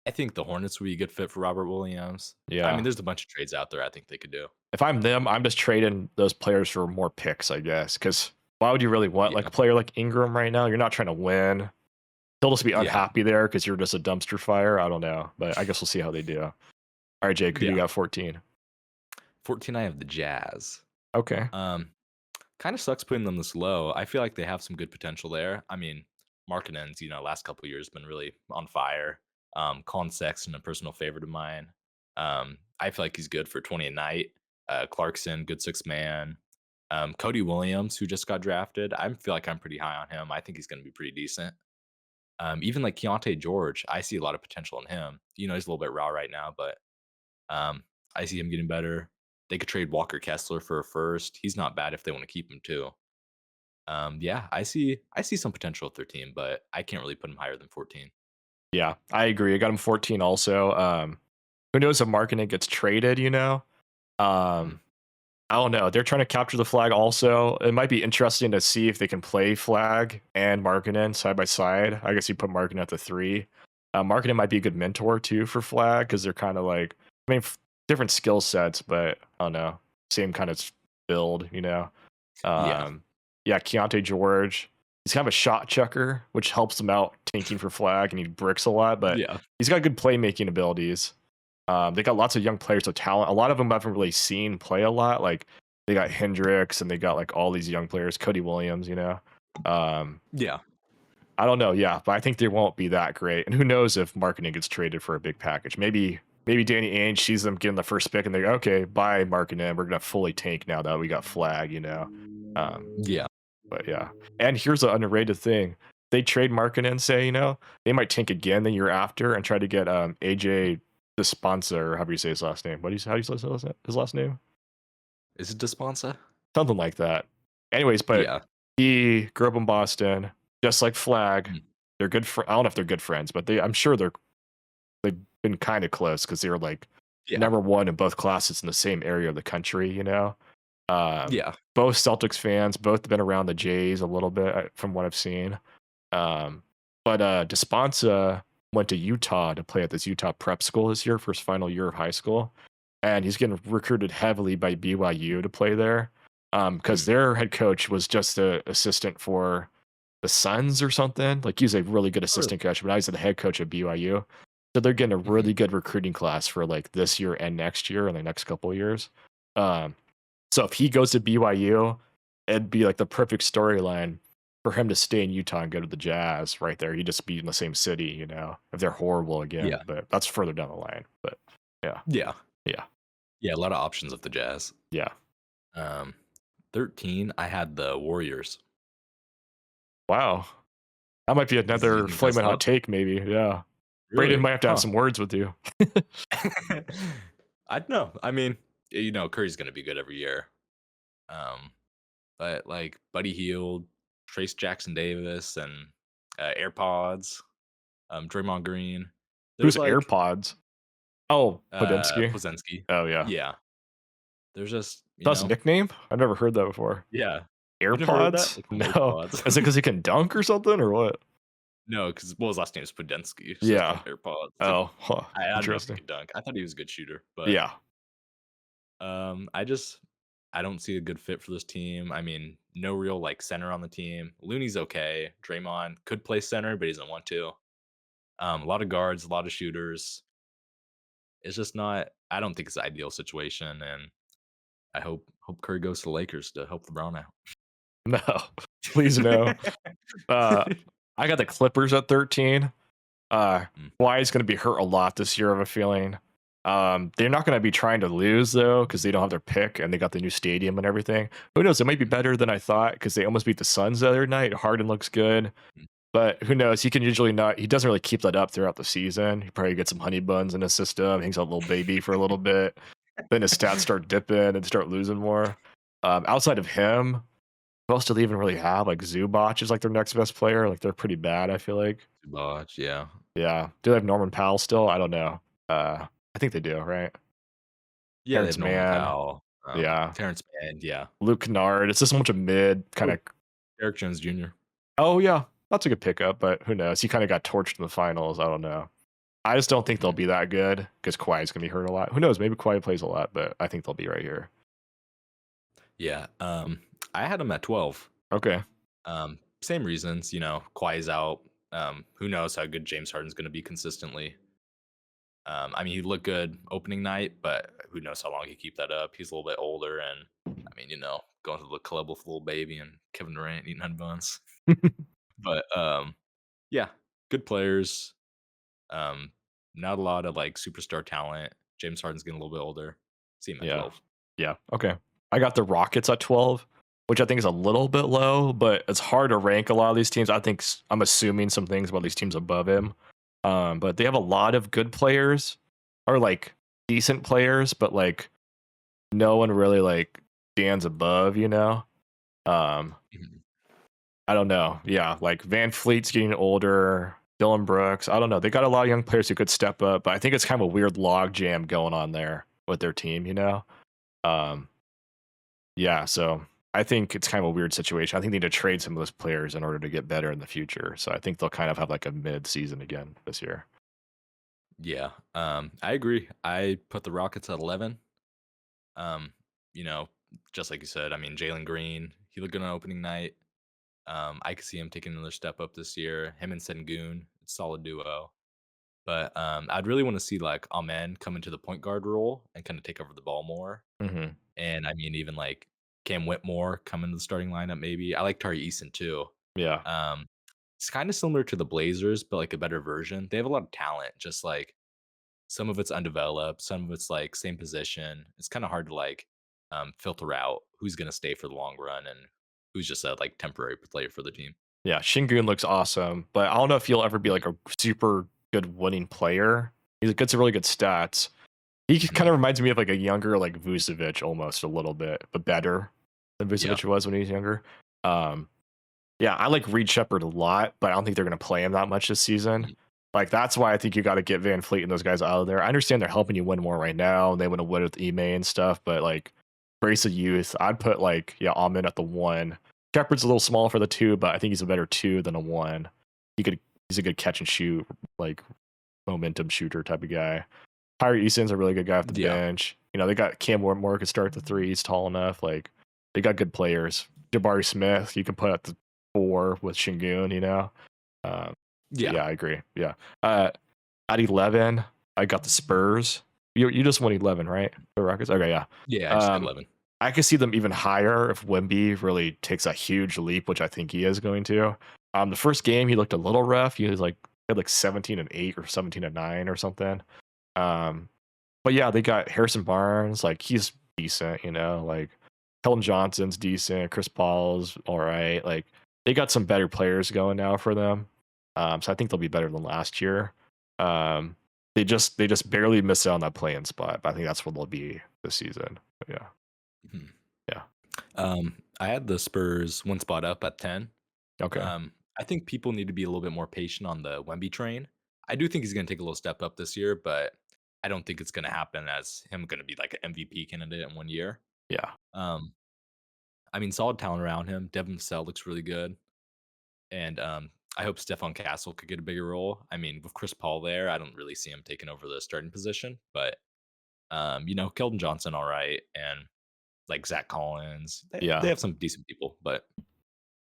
I think the Hornets would be a good fit for Robert Williams. I mean, Yeah. there's a bunch of trades out there I think they could do. If I'm them, I'm just trading those players for more picks, I guess. Because why would you really want like Yeah. a player like Ingram right now? You're not trying to win. He'll just be Yeah. unhappy there because you're just a dumpster fire. I don't know, but I guess we'll see how they do. All right, Jake, who do you Yeah. got 14? 14, I have the Jazz. Okay. Um, Kind of sucks putting them this low. I feel like they have some good potential there. I mean, Markkanen's, last couple of years been really on fire. Colin Sexton, a personal favorite of mine. I feel like he's good for 20 a night. Clarkson, good six man. Cody Williams, who just got drafted, I feel like I'm pretty high on him. I think he's going to be pretty decent. Even like Keontae George, I see a lot of potential in him. He's a little bit raw right now, but um, I see him getting better. They could trade Walker Kessler for a first. He's not bad if they want to keep him too. Yeah, I see some potential with their team, but I can't really put him higher than 14. Yeah, I agree. I got him 14 also. Who knows if Markkinen gets traded, you know? Mm. Um, I don't know. They're trying to capture the flag also. It might be interesting to see if they can play flag and Markkinen side by side. I guess you put Markkinen at the 3. Markkinen might be a good mentor too for flag because they're kind of like, I mean, different skill sets, but I don't know, same kind of build, you know? Yeah, Yeah, Keontae George. He's kind of a shot chucker, which helps him out tanking for flag, and he bricks a lot, but yeah, he's got good playmaking abilities. They got lots of young players with talent. A lot of them I haven't really seen play a lot. Like they got Hendricks and they got like all these young players, Cody Williams, you know. Um, yeah. I don't know, yeah, but I think they won't be that great. And who knows if marketing gets traded for a big package? Maybe Danny Ainge sees them getting the first pick and they go, okay, bye marketing. We're gonna fully tank now that we got flag, you know. Um, Yeah. but yeah. And here's an underrated thing. They trade marketing, say, you know, they might tank again the year after and try to get AJ Desponsa or however you say his last name. What do you how do you say his last name? Is it Desponsa? Something like that. Anyways, but Yeah. he grew up in Boston, just like Flag. Mm. They're good I don't know if they're good friends, but I'm sure they've been kind of close because they were like Yeah. number one in both classes in the same area of the country, you know. Yeah. Both Celtics fans, both been around the Jays a little bit from what I've seen. Um, but Desponsa went to Utah to play at this Utah prep school this year for his final year of high school, and he's getting recruited heavily by BYU to play there because Mm. their head coach was just the assistant for the Suns or something. Like he's a really good Oh, really? assistant coach, but now he's the head coach at BYU. So they're getting a Mhm. really good recruiting class for like this year and next year and the next couple of years. Um, so if he goes to BYU, it'd be like the perfect storyline for him to stay in Utah and go to the Jazz right there. He'd just be in the same city, you know, if they're horrible again. Yeah. But that's further down the line. But yeah, Yeah. yeah, Yeah, a lot of options with the Jazz. yeah. Um, 13, I had the Warriors. Wow. That might be Did you another think that's flaming hot up? take, maybe. Yeah. Braden Really? might have to have Huh. some words with you. I don't know. I mean, Curry's gonna be good every year. Um, but like Buddy Hield, Trace Jackson Davis, and AirPods, Draymond Green. Who's There's like AirPods? Oh, Podemski. Plzeňski. Oh, yeah. Yeah. There's just, That's a nickname? I've never heard that before. yeah. You've never heard that? AirPods? They call him No. AirPods. Is it because he can dunk or something or what? No, because his last name is Podensky, so they call Yeah. him AirPods. Oh, huh. I don't know if he Interesting. could dunk. I thought he was a good shooter, but Yeah. I just I don't see a good fit for this team. I mean, no real like center on the team. Looney's okay. Draymond could play center, but he doesn't want to. A lot of guards, a lot of shooters. It's just not. I don't think it's the ideal situation, and I hope Curry goes to the Lakers to help LeBron out. No. Please no. Uh, I got the Clippers at 13. Mm, Kawhi's going to be hurt a lot this year, I have a feeling. They're not going to be trying to lose, though, because they don't have their pick and they got the new stadium and everything. Who knows? It might be better than I thought because they almost beat the Suns the other night. Harden looks good. mm. But who knows? He can usually not. He doesn't really keep that up throughout the season. He probably gets some honey buns in his system, hangs out little baby for a little bit. Then his stats start dipping and start losing more. Outside of him, who else do they even really have? Like Zubac is like their next best player. Like they're pretty bad. I feel like. Zubac, yeah, Yeah. Do they have Norman Powell still? I don't know. I think they do, right? yeah. They Terrence have Norman Mann. Powell, Yeah. Terrence Mann, yeah. Luke Kennard. It's just a bunch of mid kind Oh, of. Eric Jones Jr. Oh yeah, that's a good pickup, but who knows? He kind of got torched in the finals. I don't know. I just don't think they'll Mm, be that good because Kawhi's gonna be hurt a lot. Who knows? Maybe Kawhi plays a lot, but I think they'll be right here. yeah. I had him at 12. Okay. Same reasons, Kawhi's out. Who knows how good James Harden's going to be consistently? I mean, he looked good opening night, but who knows how long he keep that up? He's a little bit older, and I mean, going to the club with little baby and Kevin Durant eating honey buns. But yeah, good players. Um, not a lot of like superstar talent. James Harden's getting a little bit older. See him at Yeah. 12. Yeah. Okay. I got the Rockets at 12, which I think is a little bit low, but it's hard to rank a lot of these teams. I think I'm assuming some things about these teams above him. But they have a lot of good players or like decent players, but like no one really like stands above, you know? Um, Mhm. I don't know. Yeah, like Van Fleet's getting older. Dylan Brooks. I don't know. They got a lot of young players who could step up, but I think it's kind of a weird log jam going on there with their team, you know? Um, yeah, so I think it's kind of a weird situation. I think they need to trade some of those players in order to get better in the future. So I think they'll kind of have like a mid season again this year. Yeah, I agree. I put the Rockets at 11. Um, you know, just like you said, I mean, Jalen Green, he looked good on opening night. I could see him taking another step up this year. Him and Sengun, solid duo. But I'd really want to see like Amen come into the point guard role and kind of take over the ball more. Hmm. And I mean, even like Cam Whitmore come into the starting lineup, maybe. I like Tari Eason too. Yeah. Um, It's kind of similar to the Blazers, but like a better version. They have a lot of talent, just like some of it's undeveloped, some of it's like same position. It's kind of hard to like filter out who's going to stay for the long run and who's just a like temporary player for the team. Yeah, Shingun looks awesome, but I don't know if he'll ever be like a super good winning player. He's got some really good stats. He kind Mhm. of reminds me of like a younger like Vucevic almost a little bit, but better than Yeah. Vucevic was when he was younger. Um, yeah, I like Reed Shepard a lot, but I don't think they're going to play him that much this season. Mhm. Like that's why I think you got to get Van Fleet and those guys out of there. I understand they're helping you win more right now, and they want to win with Ime and stuff, but like brace of youth, I'd put like Amin at the 1. Shepard's a little small for the 2, but I think he's a better 2 than a 1. He's a good catch and shoot, like momentum shooter type of guy. Tyree Easton's a really good guy off the Yeah. bench. They got Cam Whitmore could start the 3. He's tall enough. Like they got good players. Jabari Smith, you can put at the 4 with Shingun. Um, but Yeah. yeah, I agree. Yeah. Uh, at 11, I got the Spurs. You just won 11, right? The Rockets. Okay, yeah. Yeah. I just said Um, 11. I could see them even higher if Wemby really takes a huge leap, which I think he is going to. The first game he looked a little rough. He was like had like 17-8 or 17-9 or something. Um, but yeah, they got Harrison Barnes. Like he's decent. Like Keldon Johnson's decent. Chris Paul's all right. Like they got some better players going now for them. So I think they'll be better than last year. Um, they just barely missed out on that playing spot, but I think that's what they'll be this season. But yeah, Mhm. yeah, I had the Spurs one spot up at 10. okay, I think people need to be a little bit more patient on the Wemby train. I do think he's going to take a little step up this year, but I don't think it's going to happen as him going to be like an MVP candidate in 1 year. yeah, Um, I mean, solid talent around him. Devin Vassell looks really good, and I hope Stephon Castle could get a bigger role. I mean, with Chris Paul there, I don't really see him taking over the starting position, but Keldon Johnson, all right, and like Zach Collins, they yeah. have some decent people, but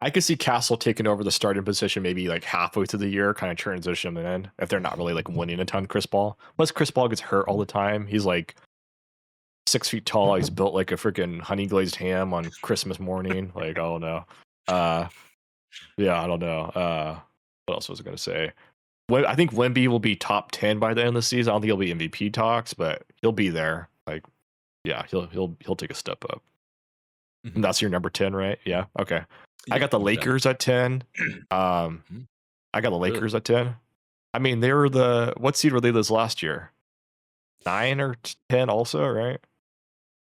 I could see Castle taking over the starting position maybe like halfway through the year, kind of transition in if they're not really like winning a ton. Chris Paul, unless Chris Paul gets hurt all the time, he's like 6 feet tall. He's built like a freaking honey glazed ham on Christmas morning. Like I don't know. Uh, yeah, I don't know. What else was I gonna say? I think Wemby will be top 10 by the end of the season. I don't think he'll be MVP talks, but he'll be there. Like, yeah, he'll take a step up. And Mhm. that's your number 10, right? Yeah. Okay. I Yeah, got the number 10. Lakers at 10. Um, Mhm. I got the Really? Lakers at 10. I mean, they were what seed were they this last year? 9 or 10 also, right?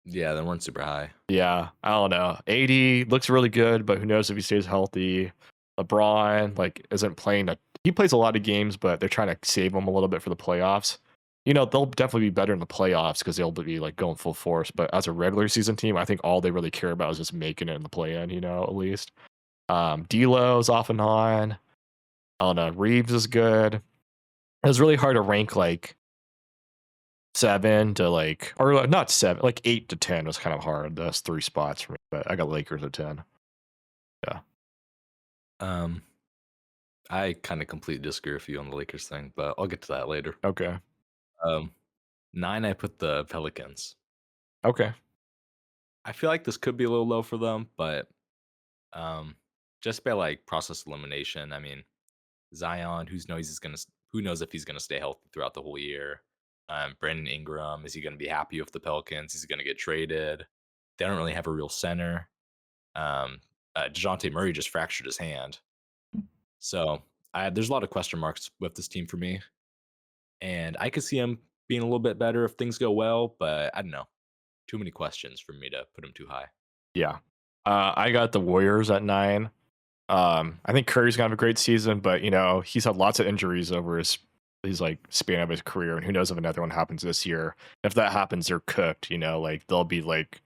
Yeah, they weren't super high. Yeah, I don't know. 80 looks really good, but who knows if he stays healthy. LeBron like isn't playing he plays a lot of games, but they're trying to save him a little bit for the playoffs. They'll definitely be better in the playoffs because they'll be like going full force. But as a regular season team, I think all they really care about is just making it in the play-in, at least. D'Lo's off and on. I don't know. Reeves is good. It was really hard to rank like 7 to like, or not 7, like 8 to 10 was kind of hard. That's 3 spots for me, but I got Lakers at 10. Yeah. Um, I kind of completely disagree with you on the Lakers thing, but I'll get to that later. Okay. Um, 9, I put the Pelicans. Okay. I feel like this could be a little low for them, but um, just by like process elimination, I mean, Zion, who knows if he's gonna stay healthy throughout the whole year. Brandon Ingram, is he gonna be happy with the Pelicans? Is he gonna get traded? They don't really have a real center. Um, Dejounte Murray just fractured his hand, so there's a lot of question marks with this team for me, and I could see him being a little bit better if things go well, but I don't know. Too many questions for me to put him too high. Yeah. I got the Warriors at 9. I think Curry's gonna have a great season, but he's had lots of injuries over his like span of his career, and who knows if another one happens this year. If that happens, they're cooked. Like they'll be like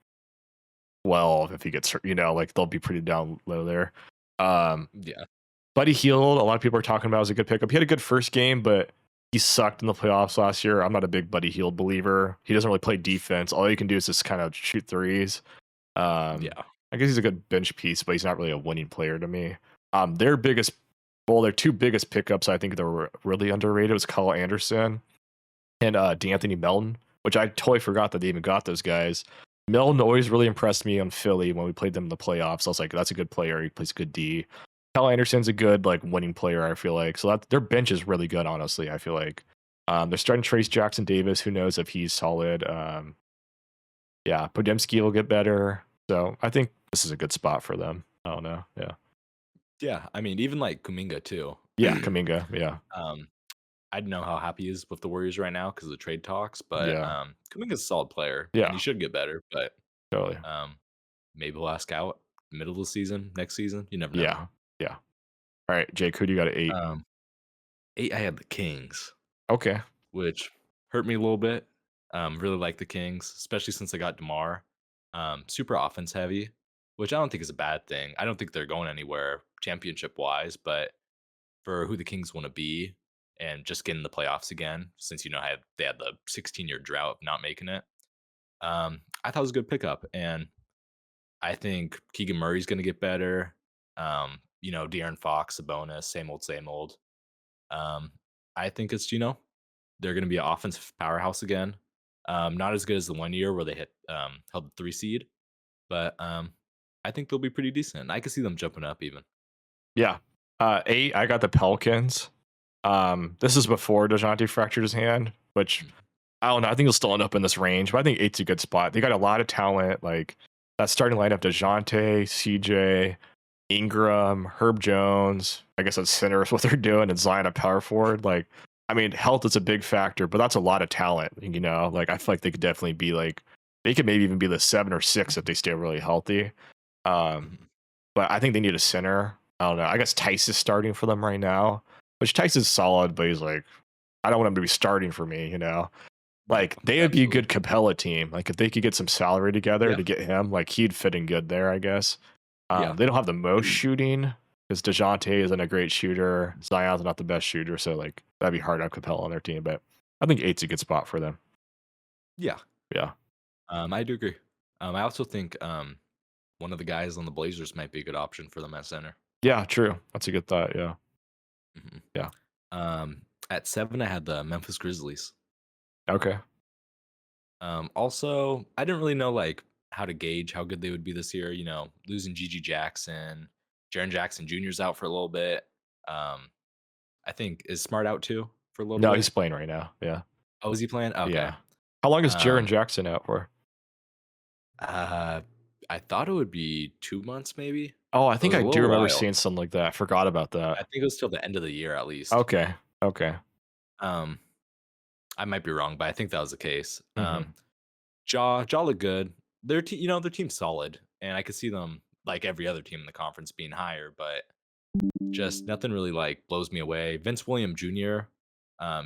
12 if he gets hurt. Like they'll be pretty down low there. Um, Yeah, Buddy Hield, a lot of people are talking about as a good pickup. He had a good first game, but he sucked in the playoffs last year. I'm not a big Buddy Hield believer. He doesn't really play defense. All he can do is just kind of shoot threes. Um, yeah. I guess he's a good bench piece, but he's not really a winning player to me. Their 2 biggest pickups, I think, that were really underrated was Kyle Anderson and D'Anthony Melton, which I totally forgot that they even got those guys. Melton always really impressed me on Philly when we played them in the playoffs. I was like, that's a good player. He plays good D. Kyle Anderson's a good like winning player. I feel like so that their bench is really good. Honestly, I feel like they're starting to trace Jackson Davis. Who knows if he's solid? Yeah, Podemski will get better. So I think this is a good spot for them. I don't know. Yeah, Yeah, I mean, even like Kuminga too. yeah, Kaminga. Yeah, um, I don't know how happy he is with the Warriors right now because of the trade talks, but yeah, Kuminga's a solid player and he yeah, should get better. But totally. um, maybe he'll ask out middle of the season, next season. You never know. Yeah, yeah. All right, Jake, who do you got at 8? Um, 8, I had the Kings, Okay. which hurt me a little bit. Really like the Kings, especially since they got DeMar. Super offense heavy, which I don't think is a bad thing. I don't think they're going anywhere championship wise, but for who the Kings want to be and just getting the playoffs again, since they had the 16-year drought of not making it. I thought it was a good pickup, and I think Keegan Murray's going to get better. De'Aaron Fox, a bonus, same old, same old. Um, I think it's they're going to be an offensive powerhouse again. Not as good as the one year where they held the 3 seed, but I think they'll be pretty decent. I could see them jumping up even. Yeah. 8, I got the Pelicans. This is before DeJounte fractured his hand, which Mm, I don't know. I think he'll still end up in this range, but I think 8's a good spot. They got a lot of talent. Like that starting lineup: DeJounte, CJ, Ingram, Herb Jones. I guess that's center is what they're doing, and Zion a power forward. Like, I mean, health is a big factor, but that's a lot of talent. Like I feel like they could definitely be like they could maybe even be the 7 or 6 if they stay really healthy. Um, mhm. but I think they need a center. I don't know. I guess Tice is starting for them right now, which Tice is solid, but he's like, I don't want him to be starting for me. Yeah, Like they would be a absolutely. good Capella team. Like if they could get some salary together Yeah, to get him, like he'd fit in good there, I guess. yeah, They don't have the most shooting because DeJounte isn't a great shooter. Zion's not the best shooter, so like that'd be hard to have Capella on their team. But I think 8's a good spot for them. yeah. Yeah. I do agree. I also think one of the guys on the Blazers might be a good option for them at center. Yeah, true. That's a good thought. Yeah. Mhm. Yeah. At 7, I had the Memphis Grizzlies. Okay. Also, I didn't really know like how to gauge how good they would be this year. Losing Gigi Jackson, Jaren Jackson Jr.'s out for a little bit. Um, I think is Smart out too for a little No, bit. he's playing right now. Yeah. Oh, is he playing? Okay. Yeah. How long is Jaren Um, Jackson out for? uh, I thought it would be 2 months, maybe. Oh, I It think was a I do little remember while. seeing something like that. I forgot about I that. think it was till the end of the year at least. Okay. Okay. Um, I might be wrong, but I think that was the case. Hmm. Jaw look good. Their team's solid, and I could see them like every other team in the conference being higher, but just nothing really like blows me away. Vince William Jr.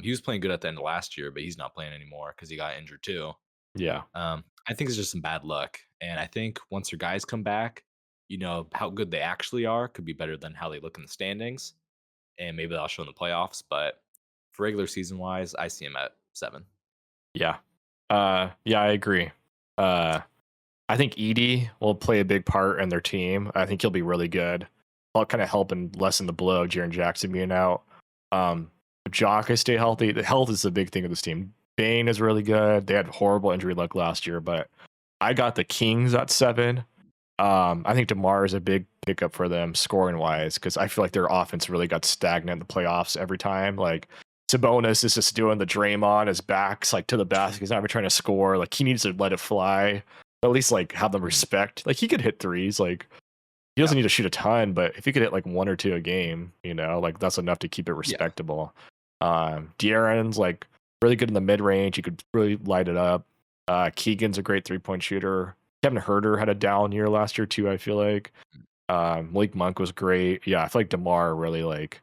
He was playing good at the end of last year, but he's not playing anymore because he got injured too. Yeah. I think it's just some bad luck, and I think once their guys come back, how good they actually are could be better than how they look in the standings, and maybe that'll show in the playoffs. But for regular season wise, I see him at 7. Yeah. Yeah, I agree. Uh, I think Edie will play a big part in their team. I think he'll be really good. I'll kind of help and lessen the blow of Jaren Jackson being out. If Jock can stay healthy. The health is the big thing of this team. Bane is really good. They had horrible injury luck last year, but I got the Kings at 7. I think DeMar is a big pickup for them scoring wise because I feel like their offense really got stagnant in the playoffs every time. Like Sabonis is just doing the Draymond, his back's like to the basket. He's not even trying to score. Like he needs to let it fly. At least like have them Mhm. respect. Like he could hit threes. Like he Yeah, doesn't need to shoot a ton, but if he could hit like 1 or 2 a game, like that's enough to keep it yeah. respectable. De'Aaron's like really good in the mid range. He could really light it up. Keegan's a great 3-point shooter. Kevin Herter had a down year last year too. I feel like Malik Monk was great. Yeah, I feel like Demar really like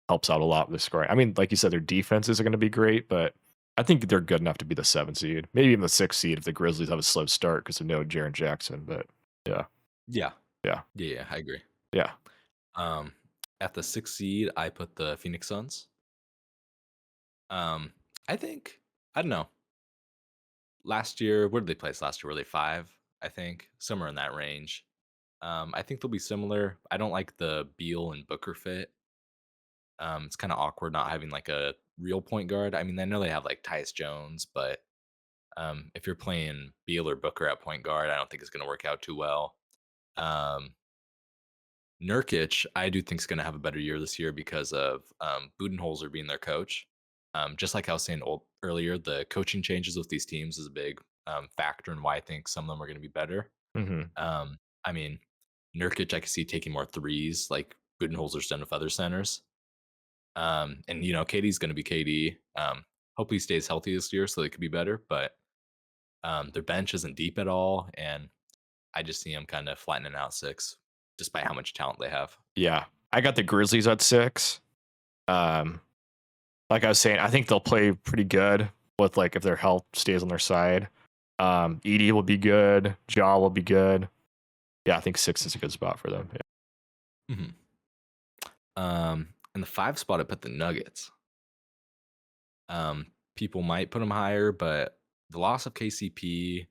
helps out a lot with the scoring. I mean, like you said, their defenses are going to be great, but I think they're good enough to be the 7 seed, maybe even the 6 seed if the Grizzlies have a slow start because of no Jaren Jackson. But yeah, Yeah. yeah, Yeah, I agree. yeah. Um, at the 6th seed, I put the Phoenix Suns. Um, I think I don't know. Last year, where did they place last year? Were they 5? I think somewhere in that range. I think they'll be similar. I don't like the Beal and Booker fit. It's kind of awkward not having like a real point guard. I mean, I know they have like Tyus Jones, but if you're playing Beal or Booker at point guard, I don't think it's going to work out too well. Um, Nurkic, I do think is going to have a better year this year because of Budenholzer being their coach. Just like I was saying earlier, the coaching changes with these teams is a big factor in why I think some of them are going to be better. Hmm. I mean, Nurkic, I could see taking more threes, like Budenholzer's done with other centers. And KD's going to be KD. Hopefully, he stays healthy this year, so they could be better. But their bench isn't deep at all, and I just see them kind of flattening out six, despite how much talent they have. Yeah, I got the Grizzlies at 6. Um, like I was saying, I think they'll play pretty good with like if their health stays on their side. Edie will be good. Jaw will be good. Yeah, I think 6 is a good spot for them. Yeah. Mhm. In the 5 spot, I put the Nuggets. People might put them higher, but the loss of KCP,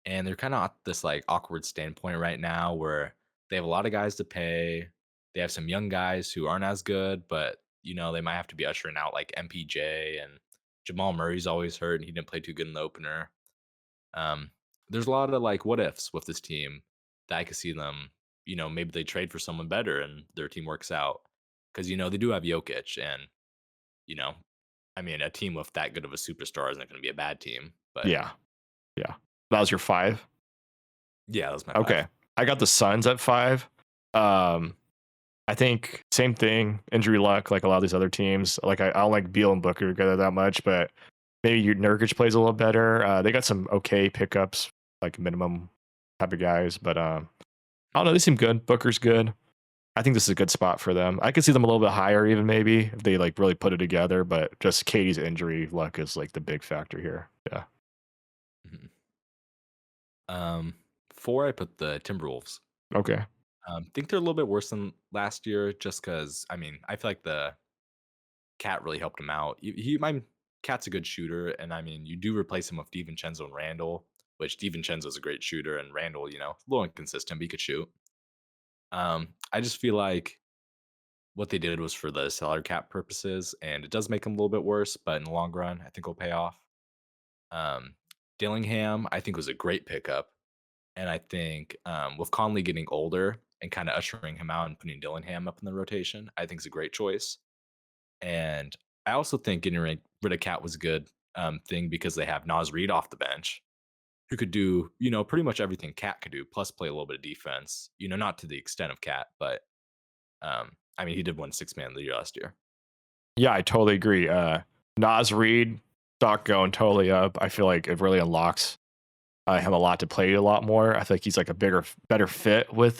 and they're kind of at this like awkward standpoint right now where they have a lot of guys to pay. They have some young guys who aren't as good, but they might have to be ushering out like MPJ, and Jamal Murray's always hurt and he didn't play too good in the opener. Um, there's a lot of like what ifs with this team that I could see them, maybe they trade for someone better and their team works out. Because they do have Jokic, and you know, I mean, a team with that good of a superstar isn't going to be a bad team. But Yeah. Yeah. That was your 5. yeah, that was my Okay. five. I got the Suns at 5. Um, I think same thing, injury luck, like a lot of these other teams. Like I don't like Beal and Booker together that much, but maybe your Nurkic plays a little better. They got some okay pickups, like minimum type of guys, but I don't know. They seem good. Booker's good. I think this is a good spot for them. I could see them a little bit higher, even maybe if they like really put it together. But just Katie's injury luck is like the big factor here. Yeah. Mhm. Um, 4, I put the Timberwolves. Okay. Think they're a little bit worse than last year, just because I mean, I feel like the Cat really helped him out. My Cat's a good shooter, and I mean, you do replace him with DiVincenzo and Randall, which DiVincenzo's a great shooter, and Randall, a little inconsistent, but he could shoot. I just feel like what they did was for the salary cap purposes, and it does make them a little bit worse, but in the long run, I think will pay off. Um, Dillingham, I think was a great pickup, and I think with Conley getting older and kind of ushering him out and putting Dillingham up in the rotation, I think is a great choice. And I also think getting rid of Cat was a good thing because they have Nas Reed off the bench, who could do, pretty much everything Cat could do, plus play a little bit of defense. Not to the extent of Cat, but I mean, he did win six man of the year last year. Yeah, I totally agree. Nas Reed, stock going totally up. I feel like it really unlocks him a lot to play a lot more. I feel like he's like a better fit with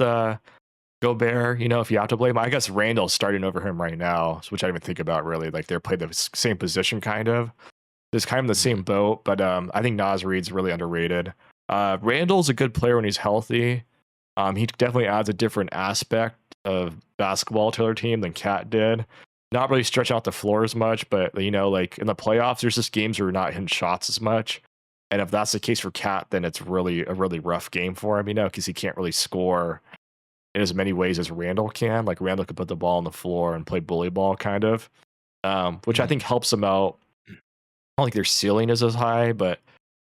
Gobert. If you have to blame, I guess Randall's starting over him right now, which I didn't even think about really. Like they're playing the same position, kind of. It's kind of the Mhm, same boat, but I think Nas Reed's really underrated. Randall's a good player when he's healthy. He definitely adds a different aspect of basketball to their team than Cat did. Not really stretching out the floor as much, but like in the playoffs, there's just games where we're not hitting shots as much. And if that's the case for Cat, then it's really a really rough game for him, because he can't really score in as many ways as Randall can. Like Randall could put the ball on the floor and play bully ball, kind of, which I mhm, think helps him out. I don't think their ceiling is as high, but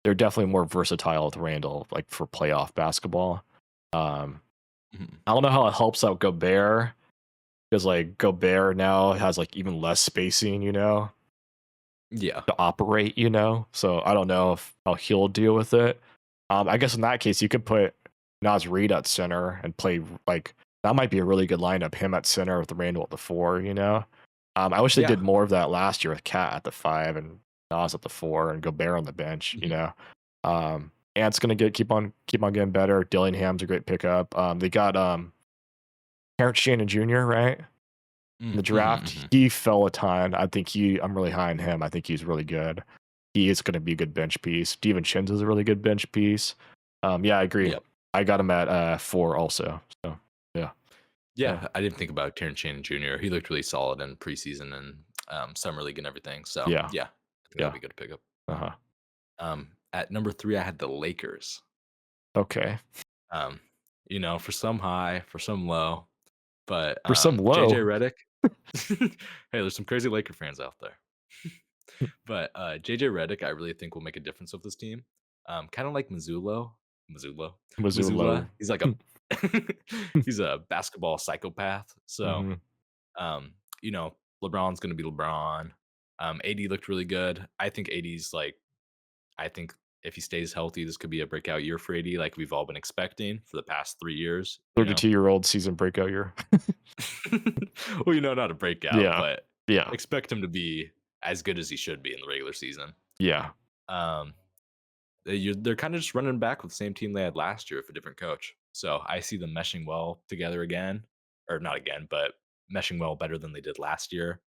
they're definitely more versatile with Randall, like for playoff basketball. Um, mhm. I don't know how it helps out Gobert because like Gobert now has like even less spacing, Yeah. to operate, So I don't know if how he'll deal with it. I guess in that case, you could put Nas Reed at center and play like that might be a really good lineup. Him at center with Randall at the 4. I wish they Yeah. did more of that last year with Cat at the 5 and Nas at the 4 and Gobert on the bench. Mhm, And it's gonna keep on getting better. Dillingham's a great pickup. They got Terrence Shannon Jr. right in the mhm, draft. mhm. He fell a ton. I'm really high on him. I think he's really good. He is going to be a good bench piece. Steven Chins is a really good bench piece. Yeah, I agree. Yep. I got him at 4 also. So yeah, yeah, Yeah, I didn't think about Terrence Shannon Jr. He looked really solid in preseason and summer league and everything. So yeah, yeah, I think that'd yeah. be good to pick up. Uh huh. At number 3, I had the Lakers. Okay. Um, for some high, for some low, but For some JJ low, Redick. Hey, there's some crazy Laker fans out there. But JJ Redick, I really think will make a difference with this team. Kind of like Missoula. was a Missoula. low. He's like a He's a basketball psychopath. So, Hmm. um, you know, LeBron's gonna be LeBron. AD looked really good. I think AD's like, I think if he stays healthy, this could be a breakout year for AD, like we've all been expecting for the past 3 years. 32-year-old season breakout year. Well, not a breakout, Yeah. but Yeah. expect him to be as good as he should be in the regular season. Yeah. Um, they're kind of just running back with the same team they had last year with a different coach. So I see them meshing well together again, or not again, but meshing well better than they did last year.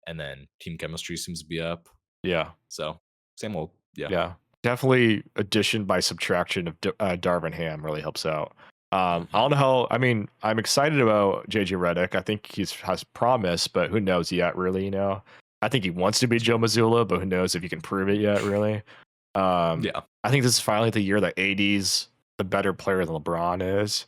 And then team chemistry seems to be up. Yeah. So same old, yeah. Yeah, definitely addition by subtraction of Darvin Ham really helps out. I Hmm. don't know how. I mean, I'm excited about JJ Redick. I think he's has promise, but who knows yet? Really, I think he wants to be Joe Mazzulla, but who knows if he can prove it yet? Really. Yeah, I think this is finally the year that AD's the better player than LeBron is,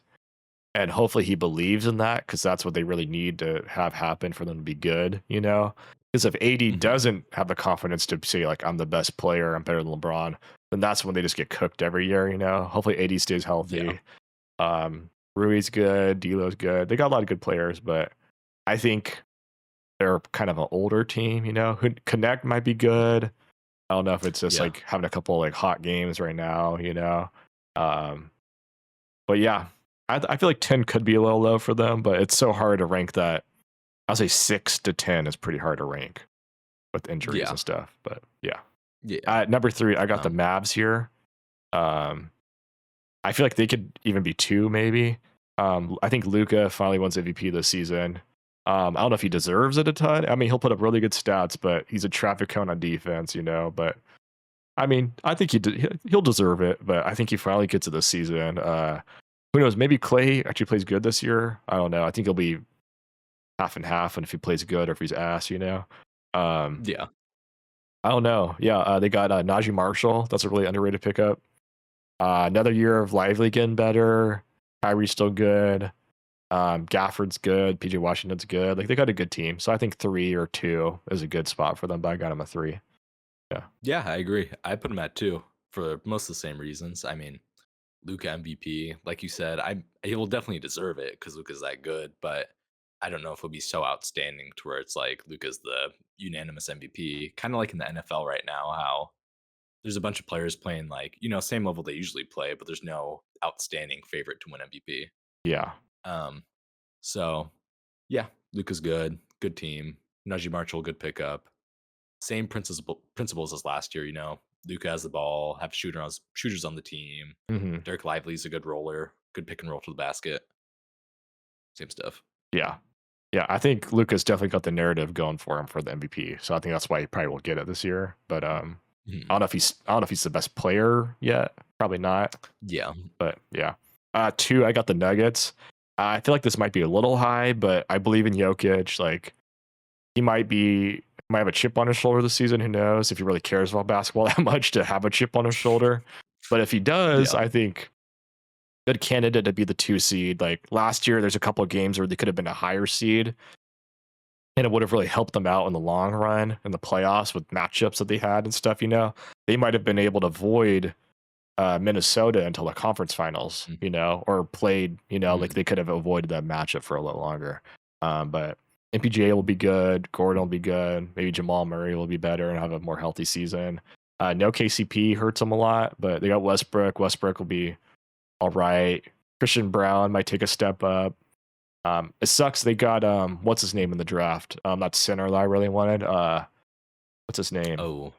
and hopefully he believes in that because that's what they really need to have happen for them to be good. Because if AD hmm, doesn't have the confidence to say like I'm the best player, I'm better than LeBron, then that's when they just get cooked every year. Hopefully AD stays yeah, healthy. Rui's good, D'Lo's good. They got a lot of good players, but I think they're kind of an older team. Who Connect might be good. I don't know if it's just yeah, like having a couple like hot games right now. Um, but yeah, I feel like 10 could be a little low for them, but it's so hard to rank that. I'll say 6 to 10 is pretty hard to rank with injuries yeah, and stuff. But yeah, yeah. at number 3, I got the Um, Mavs here. Um, I feel like they could even be 2, maybe. I think Luca finally wins MVP this season. I don't know if he deserves it a ton. I mean, he'll put up really good stats, but he's a traffic cone on defense, But I mean, I think he'll deserve it. But I think he finally gets to this season. Who knows? Maybe Clay actually plays good this year. I don't know. I think he'll be half and half, and if he plays good or if he's ass. Um, yeah, I don't know. Yeah, they got Najee Marshall. That's a really underrated pickup. Another year of Lively getting better. Kyrie's still good. Gafford's good. PJ Washington's good. Like they got a good team. So I think 3 or 2 is a good spot for them. But I got him a 3. Yeah. yeah. I agree. I put him at 2 for most of the same reasons. I mean, Luca MVP, like you said, he will definitely deserve it because Luca's that good, but I don't know if he'll be so outstanding to where it's like Luca's the unanimous MVP. Kind of like in the NFL right now, how there's a bunch of players playing like, same level they usually play, but there's no outstanding favorite to win MVP. Yeah. Um, so yeah, Luca's good, good team. Najee Marshall, good pickup. Same principles as last year. Luca has the ball, have shooters on the team. Hmm. Dirk Lively's a good roller, good pick and roll to the basket. Same stuff. Yeah. Yeah. I think Luca's definitely got the narrative going for him for the MVP. So I think that's why he probably will get it this year. But Mhm. I don't know if he's the best player yet. Probably not. Yeah, But yeah. 2, I got the Nuggets. I feel like this might be a little high, but I believe in Jokic. Like he might have a chip on his shoulder this season. Who knows if he really cares about basketball that much to have a chip on his shoulder. But if he does, yeah, I think good candidate to be the 2 seed. Like last year, there's a couple of games where they could have been a higher seed, and it would have really helped them out in the long run in the playoffs with matchups that they had and stuff. They might have been able to avoid Minnesota until the conference finals, mm, or played, like mm, they could have avoided that matchup for a little longer. But MPJ will be good. Gordon will be good. Maybe Jamal Murray will be better and have a more healthy season. No KCP hurts them a lot, but they got Westbrook. Westbrook will be all right. Christian Brown might take a step up. It sucks they got what's his name in the draft? That center that I really wanted. What's his name? oh,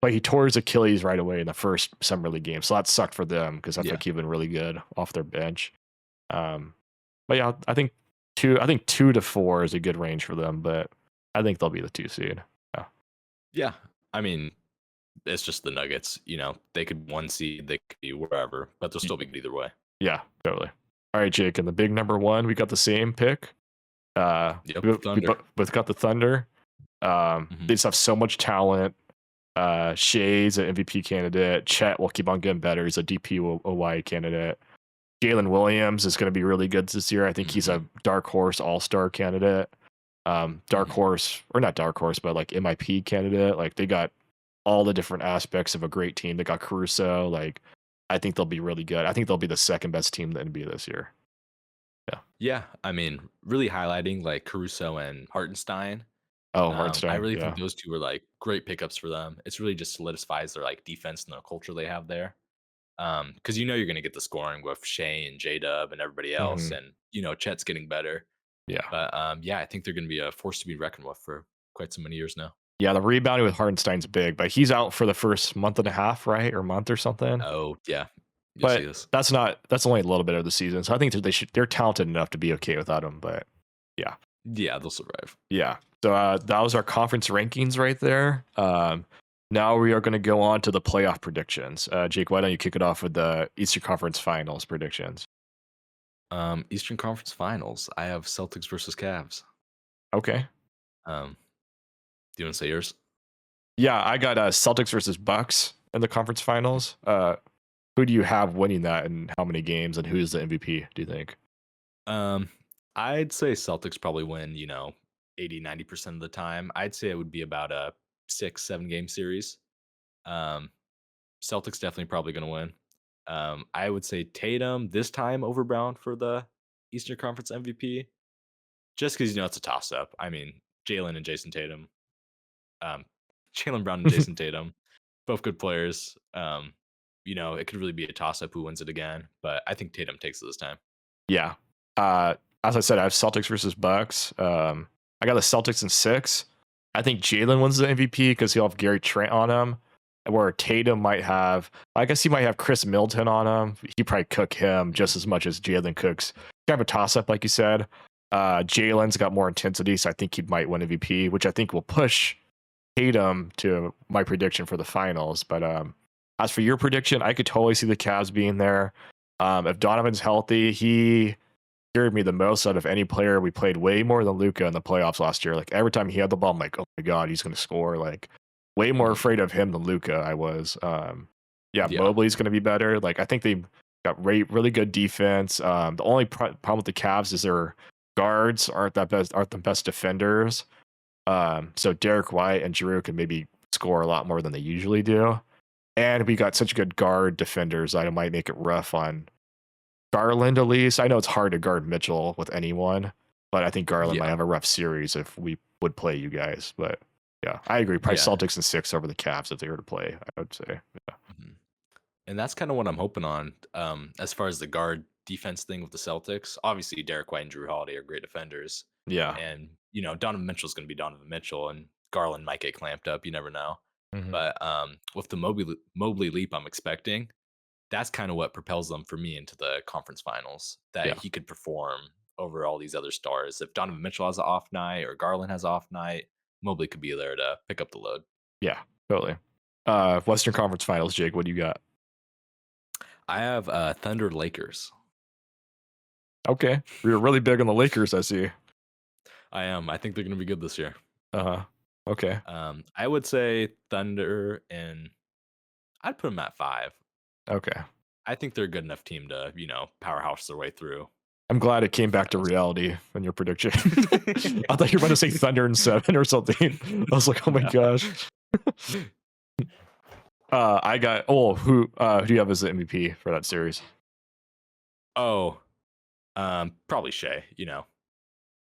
But he tore his Achilles right away in the first summer league game, so that sucked for them because I yeah, think he'd been really good off their bench. Um, but yeah, I think 2. I think 2 to 4 is a good range for them, but I think they'll be the 2 seed. Yeah, yeah. I mean, it's just the Nuggets. They could 1 seed, they could be wherever, but they'll Y- still be good either way. yeah, totally. All right, Jake, and the big number 1, we got the same pick. Yep, We Thunder. both got the Thunder. Hmm. They just have so much talent. Shea's an MVP candidate. Chet will keep on getting better. He's a DPOY candidate. Jalen Williams is going to be really good this year. I think he's Hmm. a dark horse all-star candidate. Dark Hmm. horse, or not dark horse, but like MIP candidate. Like they got all the different aspects of a great team. They got Caruso. Like I think they'll be really good. I think they'll be the second best team in the NBA this year. Yeah, I mean, really highlighting like Caruso and Hartenstein. Oh, I Hartenstein. really think Yeah. those 2 were like great pickups for them. It's really just solidifies their like defense and the culture they have there. Because you're gonna get the scoring with Shea and J Dub and everybody else, Hmm. and Chet's getting better. Yeah. But yeah, I think they're gonna be a force to be reckoned with for quite so many years now. Yeah. The rebounding with Hartenstein's big, but he's out for the first month and a half, right? Or month or something. Oh yeah, yes he But is. that's only a little bit of the season. So I think that they're talented enough to be okay without him. But yeah. Yeah, they'll survive. Yeah. So that was our conference rankings right there. Now we are going to go on to the playoff predictions. Jake, why don't you kick it off with the Eastern Conference Finals predictions? Eastern Conference Finals. I have Celtics versus Cavs. Okay. Um, do you want to say yours? Yeah, I got Celtics versus Bucks in the conference finals. Who do you have winning that, and how many games, and who's the MVP? Do you think? Um, I'd say Celtics probably win, 80-90% of the time. I'd say it would be about a 6-7 game series. Um, Celtics definitely probably going to win. I would say Tatum this time over Brown for the Eastern Conference MVP, just because it's a toss up. I mean, Jalen and Jason Tatum, um, Jalen Brown and Jason Tatum, both good players. It could really be a toss up who wins it again, but I think Tatum takes it this time. Yeah. As I said, I have Celtics versus Bucks. I got the Celtics in 6. I think Jalen wins the MVP because he'll have Gary Trent on him. Where Tatum might have, I guess he might have Chris Middleton on him. He probably cook him just as much as Jalen cooks. Kind of a toss up, like you said. Jalen's got more intensity, so I think he might win MVP, which I think will push Tatum to my prediction for the finals. But as for your prediction, I could totally see the Cavs being there. If Donovan's healthy, he scared me the most out of any player. We played way more than Luca in the playoffs last year. Like every time he had the ball, I'm like, oh my god, he's going to score. Like way more Mhm. afraid of him than Luca. I was. Yeah, Yeah, Mobley's going to be better. Like I think they got really good defense. The only problem with the Cavs is their guards aren't the best defenders. So Derek White and Drew can maybe score a lot more than they usually do. And we got such good guard defenders that it might make it rough on Garland at least. I know it's hard to guard Mitchell with anyone, but I think Garland might yeah, have a rough series if we would play you guys. But yeah, I agree. Probably yeah. Celtics and 6 over the Cavs if they were to play, I would say. Yeah. Mhm. And that's kind of what I'm hoping on. As far as the guard defense thing with the Celtics, obviously Derek White and Drew Holiday are great defenders, Yeah. and Donovan Mitchell's going to be Donovan Mitchell, and Garland might get clamped up. You never know. Hmm. But with the Mobley leap, I'm expecting that's kind of what propels them for me into the conference finals. That Yeah. he could perform over all these other stars. If Donovan Mitchell has an off night or Garland has an off night, Mobley could be there to pick up the load. Yeah. Totally. Western Conference Finals, Jake, what do you got? I have Thunder Lakers. Okay. We were really big on the Lakers, I see. I am. I think they're going to be good this year. Uh-huh. Okay. I would say Thunder, and I'd put them at 5. Okay. I think they're a good enough team to, powerhouse their way through I'm glad it came the back to finals. reality in your prediction. I thought you were going to say Thunder and 7 or something. I was like, oh my No. gosh. I got who do you have as the MVP for that series? Oh, probably Shea,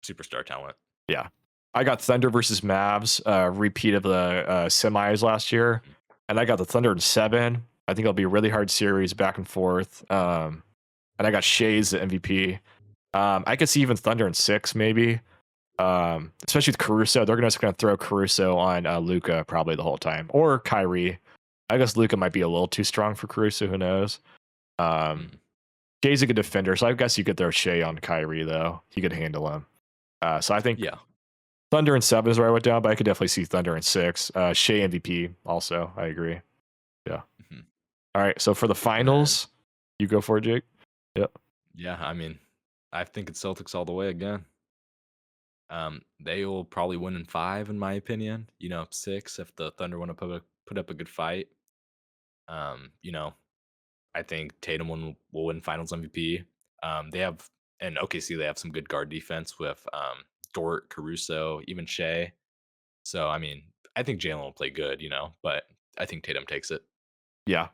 superstar talent. Yeah. I got Thunder versus Mavs, repeat of the semis last year. Mhm. And I got the Thunder in 7. I think it'll be a really hard series back and forth. And I got Shea's the MVP. I could see even Thunder in 6, maybe. Especially with Caruso. They're just going to throw Caruso on Luca probably the whole time. Or Kyrie. I guess Luca might be a little too strong for Caruso. Who knows? Um, Mm. Shay's a good defender, so I guess you could throw Shea on Kyrie, though. He could handle him. So I think Yeah. Thunder in 7 is where I went down, but I could definitely see Thunder in 6. Shea MVP also. I agree. Yeah. Mhm. All right. So for the And then, finals, you go for it, Jake. Yep. yeah, I mean, I think it's Celtics all the way again. They will probably win in 5, in my opinion. 6 if the Thunder want to put up a good fight. Um, you know, I think Tatum will win Finals MVP. They have and OKC they have some good guard defense with Dort, Caruso, even Shea. So I mean, I think Jalen will play good, but I think Tatum takes it. Yeah.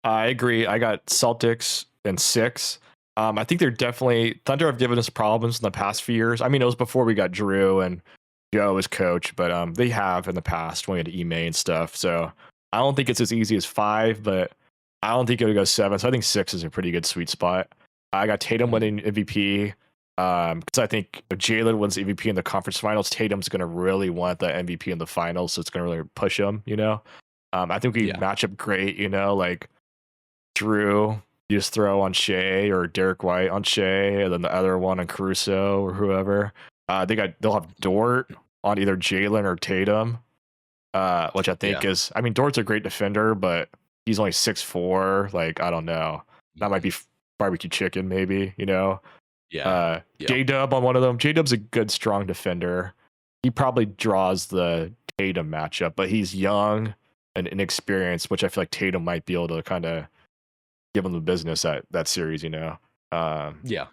I agree. I got Celtics in 6. I think they're definitely Thunder have given us problems in the past few years. I mean, it was before we got Drew and Joe as coach, but they have in the past when we had Ime and stuff. So I don't think it's as easy as 5, but I don't think it'll go 7. So I think 6 is a pretty good sweet spot. I got Tatum Mhm. winning MVP because I think if Jalen wins MVP in the conference finals, Tatum's going to really want the MVP in the finals, so it's going to really push him. I think we Yeah. match up great. Like Drew, you just throw on Shea or Derek White on Shea, and then the other one on Caruso or whoever. They'll have Dort on either Jalen or Tatum, which I think Yeah. is. I mean, Dort's a great defender, but he's only 6'4". Like I don't know. That might Mhm. be barbecue chicken, maybe. Yeah. Yep. J Dub on one of them. J Dub's a good, strong defender. He probably draws the Tatum matchup, but he's young and inexperienced, which I feel like Tatum might be able to kind of give him the business at that series. Um, Yeah.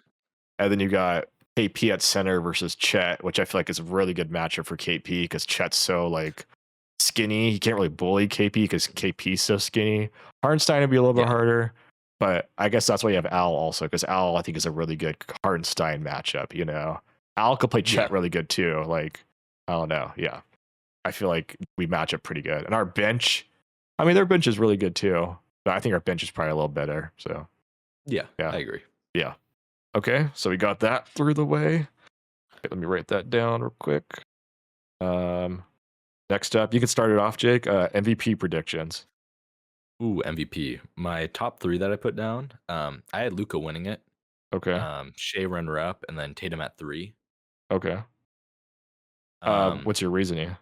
and then you got KP at center versus Chet, which I feel like is a really good matchup for KP because Chet's so like skinny. He can't really bully KP because KP's so skinny. Hardenstein would be a little bit Yeah. harder, but I guess that's why you have Al also because Al I think is a really good Hardenstein matchup. Al could play Chet Yeah. really good too. Like I don't know. Yeah, I feel like we match up pretty good. And our bench, I mean, their bench is really good too, but I think our bench is probably a little better. So Yeah. yeah, I agree. yeah. Okay, so we got that through the way. Okay, let me write that down real quick. Um, Next up, you can start it off, Jake. MVP predictions. Ooh, MVP. My top 3 that I put down, I had Luca winning it, Okay, Shea runner up, and then Tatum at 3. okay. Um, What's your reasoning?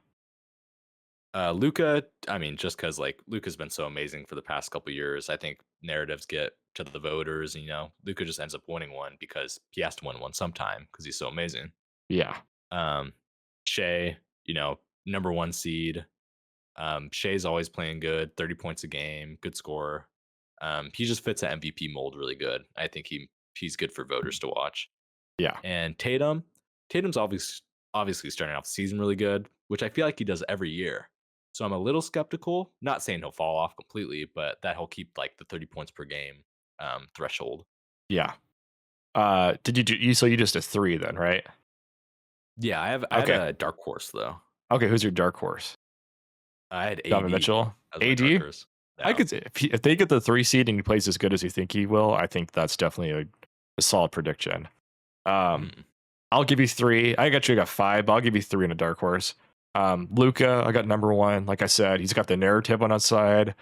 Luca, I mean, just because like Luca's been so amazing for the past couple years, I think narratives get to the voters. And, Luca just ends up winning one because he has to win one sometime because he's so amazing. Yeah, Um, Shea, number 1 seed. Shea's always playing good, 30 points a game, good scorer. He just fits the MVP mold really good. I think he's good for voters to watch. yeah, And Tatum's obviously starting off the season really good, which I feel like he does every year. So I'm a little skeptical. Not saying he'll fall off completely, but that he'll keep like the 30 points per game threshold. yeah. Did you do you? So you just a 3 then, right? Yeah, I had Okay, a dark horse though. okay. Who's your dark horse? I had Donovan AD Mitchell, as my dark AD. horse. I Yeah. could say if they get the 3 seed and he plays as good as you think he will, I think that's definitely a solid prediction. Um, Mm, I'll give you 3. I got 5, but I'll give you 3 in a dark horse. Luca, I got number 1. Like I said, he's got the narrative on his side.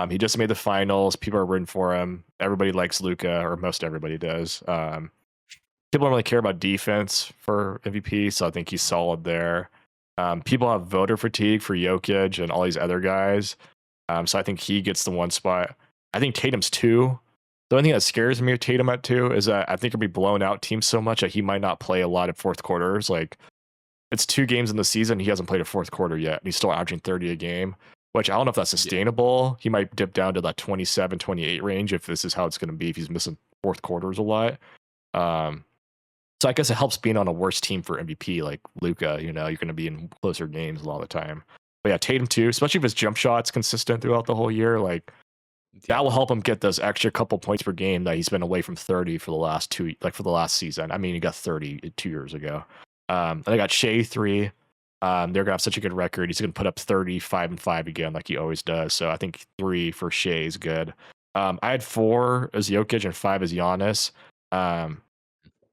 He just made the finals. People are rooting for him. Everybody likes Luca, or most everybody does. People don't really care about defense for MVP, so I think he's solid there. People have voter fatigue for Jokic and all these other guys, so I think he gets the 1 spot. I think Tatum's 2. The only thing that scares me of Tatum at 2 is that I think he'll be blowing out teams so much that he might not play a lot of fourth quarters. Like it's 2 games in the season, he hasn't played a fourth quarter yet, and he's still averaging 30 a game. Which I don't know if that's yeah. sustainable. He might dip down to that 27, 28 range if this is how it's going to be if he's missing fourth quarters a lot. Um, so I guess it helps being on a worse team for MVP like Luca. You're going to be in closer games a lot of the time. But yeah, Tatum too, especially if his jump shot's consistent throughout the whole year. Like that Yeah. will help him get those extra couple points per game that he's been away from 30 for the last 2, like for the last season. I mean, he got 30 2 years ago. And I got Shea 3. They're gonna have such a good record. He's gonna put up 35 and 5 again, like he always does. So I think 3 for Shea is good. I had 4 as Jokic and 5 as Giannis.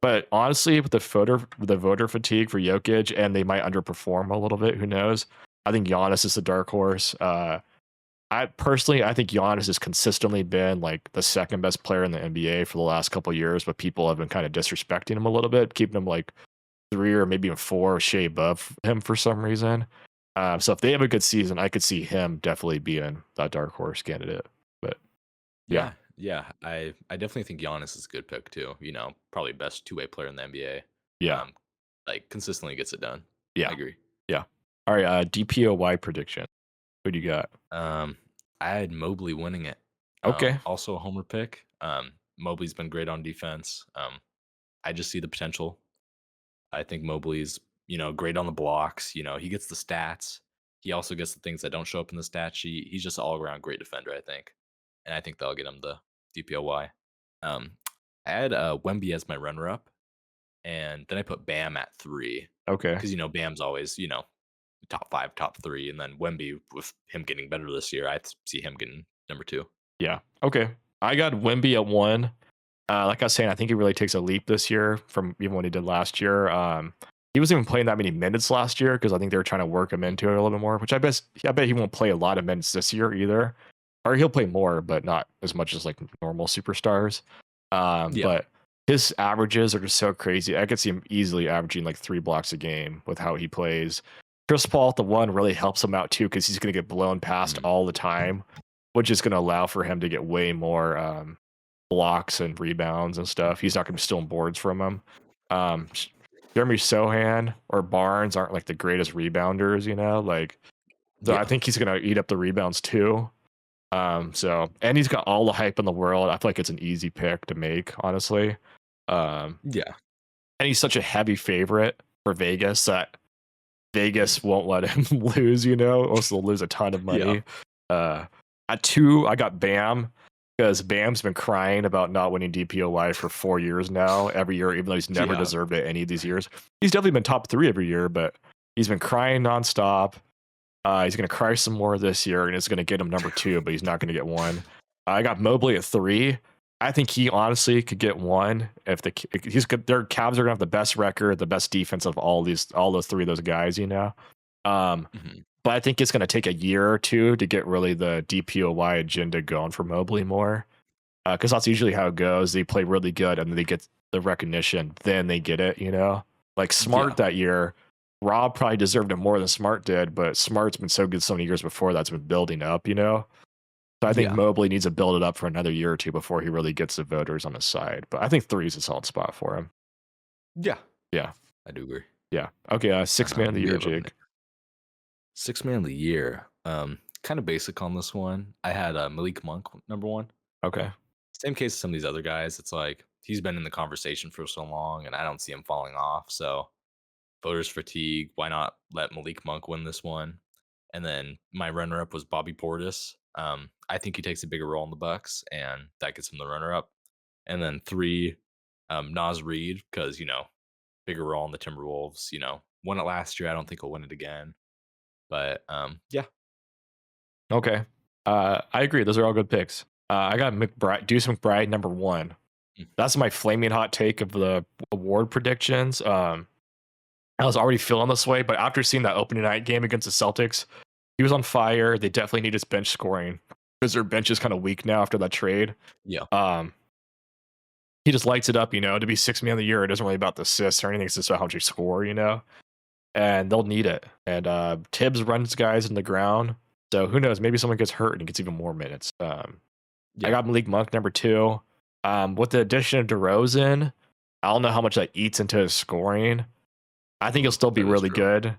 But honestly, with the voter fatigue for Jokic, and they might underperform a little bit. Who knows? I think Giannis is the dark horse. I think Giannis has consistently been like the second best player in the NBA for the last couple of years, but people have been kind of disrespecting him a little bit, keeping him like 3 or maybe even 4 shade above him for some reason. So if they have a good season, I could see him definitely being that dark horse candidate. But yeah, Yeah. I definitely think Giannis is a good pick too. Probably best two-way player in the NBA. yeah, Um, like consistently gets it done. I yeah, agree. yeah. All right, DPOY prediction. Who do you got? Um, I had Mobley winning it. Okay, Also a homer pick. Mobley's been great on defense. I just see the potential. I think Mobley's, great on the blocks. He gets the stats. He also gets the things that don't show up in the stat sheet. He's just an all around great defender, I think. And I think that'll get him the DPOY. Um, I had Wemby as my runner up, and then I put Bam at three Okay. because Bam's always top five, top three, and then Wemby with him getting better this year, I see him getting number two. Yeah. Okay. I got Wimby at 1. Like I was saying, I think he really takes a leap this year from even what he did last year. He wasn't even playing that many minutes last year because I think they were trying to work him into it a little bit more. Which I bet he won't play a lot of minutes this year either, or he'll play more, but not as much as like normal superstars. Yeah. But his averages are just so crazy. I could see him easily averaging like 3 blocks a game with how he plays. Chris Paul at the 1 really helps him out too because he's going to get blown past Mhm. all the time, which is going to allow for him to get way more blocks and rebounds and stuff. He's not going to be stealing boards from him. Um, Jeremy Sohan or Barnes aren't like the greatest rebounders, like so I Yeah. think he's going to eat up the rebounds too. So and he's got all the hype in the world. I feel like it's an easy pick to make, honestly. Um, Yeah. and he's such a heavy favorite for Vegas that Mhm. Vegas won't let him lose, Also lose a ton of Yeah. money. Uh, at 2, I got Bam because Bam's been crying about not winning DPOY for 4 years now, every year, even though he's never Yeah. deserved it any of these years. He's definitely been top 3 every year, but he's been crying nonstop. He's going to cry some more this year, and it's going to get him number 2, but he's not going to get 1. I got Mobley at 3. I think he honestly could get 1 if their Cavs are gonna have the best record, the best defense of all those 3 of those guys. Um, Mhm. but I think it's gonna take a year or 2 to get really the DPOY agenda going for Mobley more, because that's usually how it goes. They play really good and then they get the recognition, then they get it. Like Smart Yeah. that year, Rob probably deserved it more than Smart did, but Smart's been so good so many years before that's been building up. So I think Yeah. Mobley needs to build it up for another year or 2 before he really gets the voters on his side. But I think 3 is a solid spot for him. Yeah. Yeah. I do agree. Yeah. Okay. Six man of Who the do you year, have up Jake. next? Six man of the year. Kind of basic on this one. I had Malik Monk number one. Okay. Same case as some of these other guys. It's like he's been in the conversation for so long, and I don't see him falling off. So voters fatigue. Why not let Malik Monk win this one? And then my runner up was Bobby Portis. I think he takes a bigger role in the Bucks, and that gets him the runner up. And then three, Nas Reed, because bigger role in the Timberwolves. Won it last year. I don't think he'll win it again. But yeah. Okay. I agree. Those are all good picks. I got Deuce McBride number 1. Mm. That's my flaming hot take of the award predictions. I was already feeling this way, but after seeing that opening night game against the Celtics, he was on fire. They definitely need his bench scoring because their bench is kind of weak now after that trade. Yeah. Um, he just lights it up. To be 6 man of the year, it isn't really about the assists or anything. It's just about how much you score. And they'll need it. And Tibbs runs guys in the ground. So who knows? Maybe someone gets hurt and he gets even more minutes. I Yeah. got Malik Monk number 2. With the addition of DeRozan, I don't know how much that eats into his scoring. I think he'll still be That is really true. good.